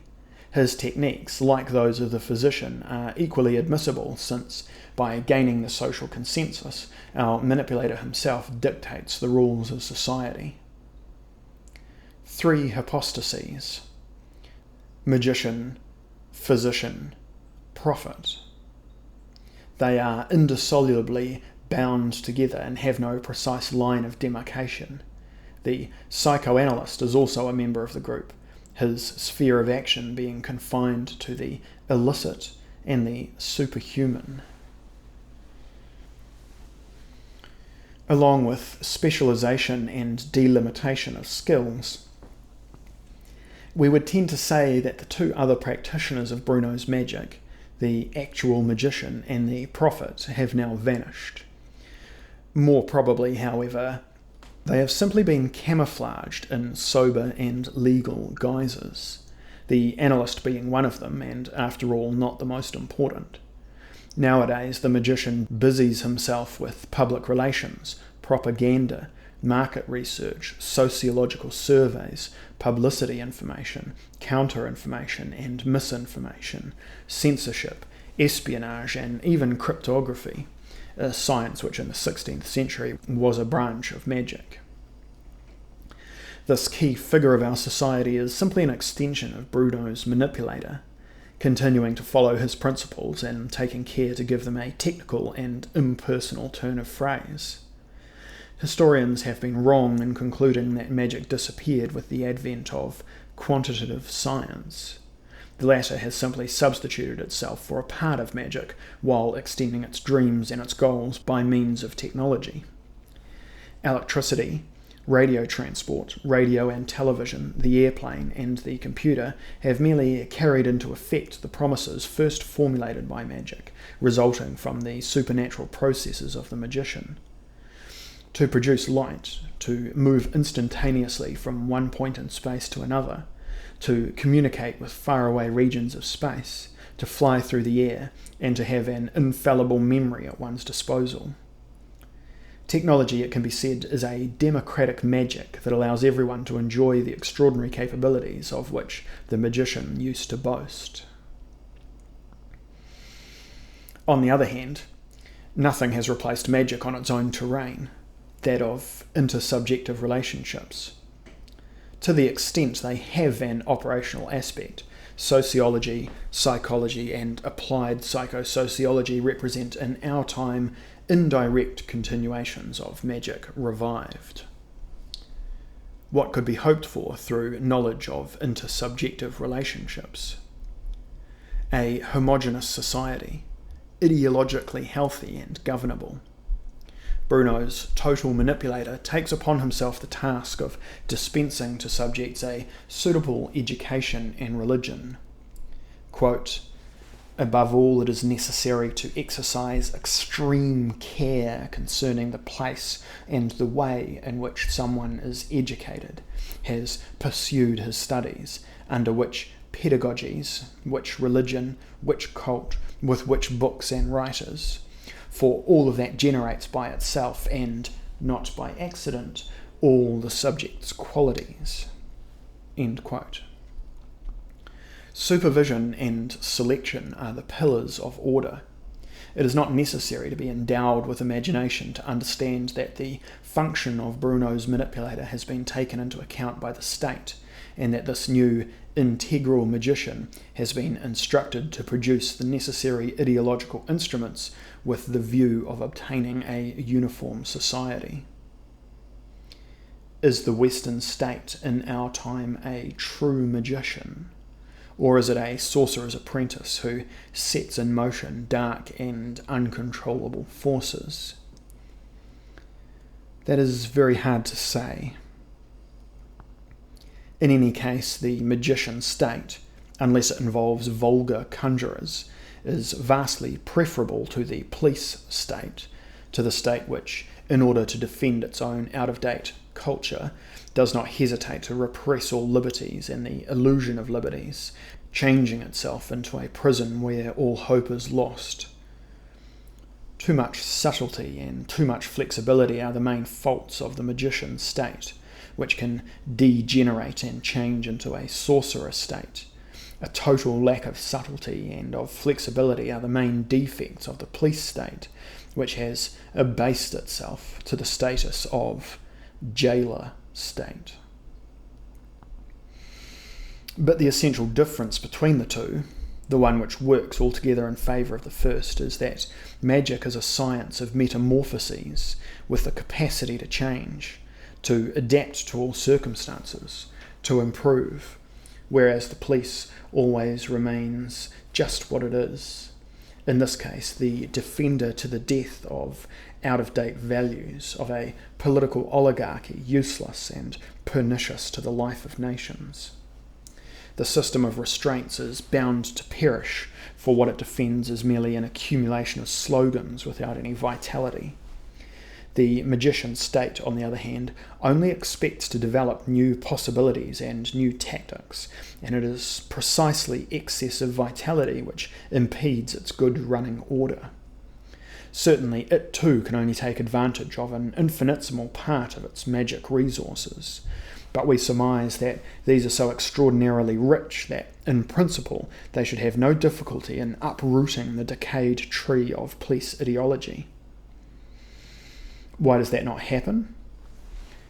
His techniques, like those of the physician, are equally admissible since, by gaining the social consensus, our manipulator himself dictates the rules of society. 3 hypostases: magician, physician, prophet. They are indissolubly bound together and have no precise line of demarcation. The psychoanalyst is also a member of the group, his sphere of action being confined to the illicit and the superhuman. Along with specialisation and delimitation of skills, we would tend to say that the two other practitioners of Bruno's magic, the actual magician and the prophet, have now vanished. More probably, however, they have simply been camouflaged in sober and legal guises, the analyst being one of them, and after all not the most important. Nowadays, the magician busies himself with public relations, propaganda, market research, sociological surveys, publicity information, counter-information and misinformation, censorship, espionage, and even cryptography, a science which in the 16th century was a branch of magic. This key figure of our society is simply an extension of Bruno's manipulator, continuing to follow his principles and taking care to give them a technical and impersonal turn of phrase. Historians have been wrong in concluding that magic disappeared with the advent of quantitative science. The latter has simply substituted itself for a part of magic while extending its dreams and its goals by means of technology. Electricity, radio transport, radio and television, the airplane and the computer have merely carried into effect the promises first formulated by magic, resulting from the supernatural processes of the magician. To produce light, to move instantaneously from one point in space to another, to communicate with faraway regions of space, to fly through the air, and to have an infallible memory at one's disposal. Technology, it can be said, is a democratic magic that allows everyone to enjoy the extraordinary capabilities of which the magician used to boast. On the other hand, nothing has replaced magic on its own terrain, that of intersubjective relationships. To the extent they have an operational aspect, sociology, psychology, and applied psychosociology represent in our time indirect continuations of magic revived. What could be hoped for through knowledge of intersubjective relationships? A homogeneous society, ideologically healthy and governable. Bruno's total manipulator takes upon himself the task of dispensing to subjects a suitable education and religion. Quote, "Above all, it is necessary to exercise extreme care concerning the place and the way in which someone is educated, has pursued his studies, under which pedagogies, which religion, which cult, with which books and writers. For all of that generates by itself, and not by accident, all the subject's qualities." End quote. Supervision and selection are the pillars of order. It is not necessary to be endowed with imagination to understand that the function of Bruno's manipulator has been taken into account by the state, and that this new integral magician has been instructed to produce the necessary ideological instruments with the view of obtaining a uniform society. Is the Western state in our time a true magician? Or is it a sorcerer's apprentice who sets in motion dark and uncontrollable forces? That is very hard to say. In any case, the magician state, unless it involves vulgar conjurers, is vastly preferable to the police state, to the state which, in order to defend its own out-of-date culture, does not hesitate to repress all liberties and the illusion of liberties, changing itself into a prison where all hope is lost. Too much subtlety and too much flexibility are the main faults of the magician state, which can degenerate and change into a sorcerer state. A total lack of subtlety and of flexibility are the main defects of the police state, which has abased itself to the status of jailer state. But the essential difference between the two, the one which works altogether in favour of the first, is that magic is a science of metamorphoses with the capacity to change, to adapt to all circumstances, to improve, whereas the police always remains just what it is. In this case, the defender to the death of out-of-date values, of a political oligarchy useless and pernicious to the life of nations. The system of restraints is bound to perish, for what it defends is merely an accumulation of slogans without any vitality. The magician state, on the other hand, only expects to develop new possibilities and new tactics, and it is precisely excess of vitality which impedes its good running order. Certainly it too can only take advantage of an infinitesimal part of its magic resources, but we surmise that these are so extraordinarily rich that, in principle, they should have no difficulty in uprooting the decayed tree of police ideology. Why does that not happen?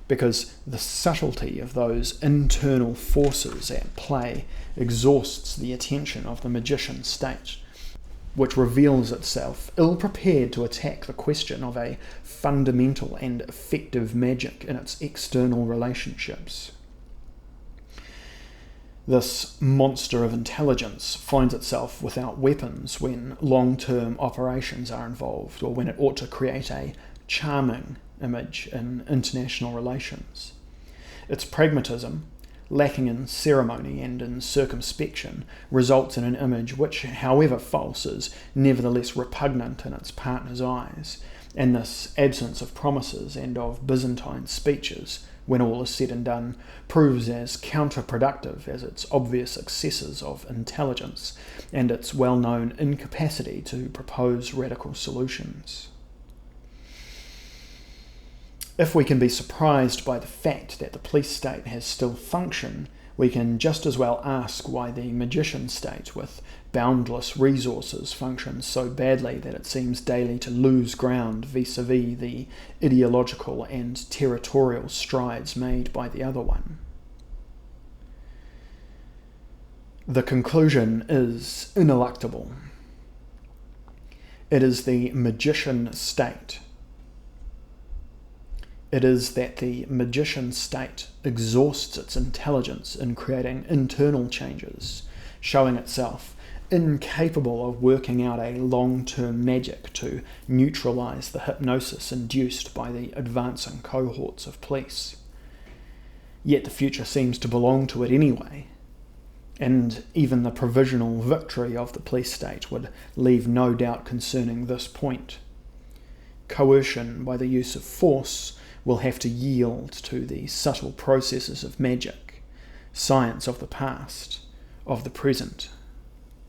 Because the subtlety of those internal forces at play exhausts the attention of the magician state, which reveals itself ill-prepared to attack the question of a fundamental and effective magic in its external relationships. This monster of intelligence finds itself without weapons when long-term operations are involved, or when it ought to create a charming image in international relations. Its pragmatism, lacking in ceremony and in circumspection, results in an image which, however false, is nevertheless repugnant in its partner's eyes, and this absence of promises and of Byzantine speeches, when all is said and done, proves as counterproductive as its obvious excesses of intelligence and its well-known incapacity to propose radical solutions. If we can be surprised by the fact that the police state has still function, we can just as well ask why the magician state, with boundless resources, functions so badly that it seems daily to lose ground vis-a-vis the ideological and territorial strides made by the other one. The conclusion is ineluctable. It is the magician state. It is that the magician state exhausts its intelligence in creating internal changes, showing itself incapable of working out a long-term magic to neutralize the hypnosis induced by the advancing cohorts of police. Yet the future seems to belong to it anyway, and even the provisional victory of the police state would leave no doubt concerning this point. Coercion by the use of force will have to yield to the subtle processes of magic, science of the past, of the present,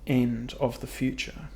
and of the future.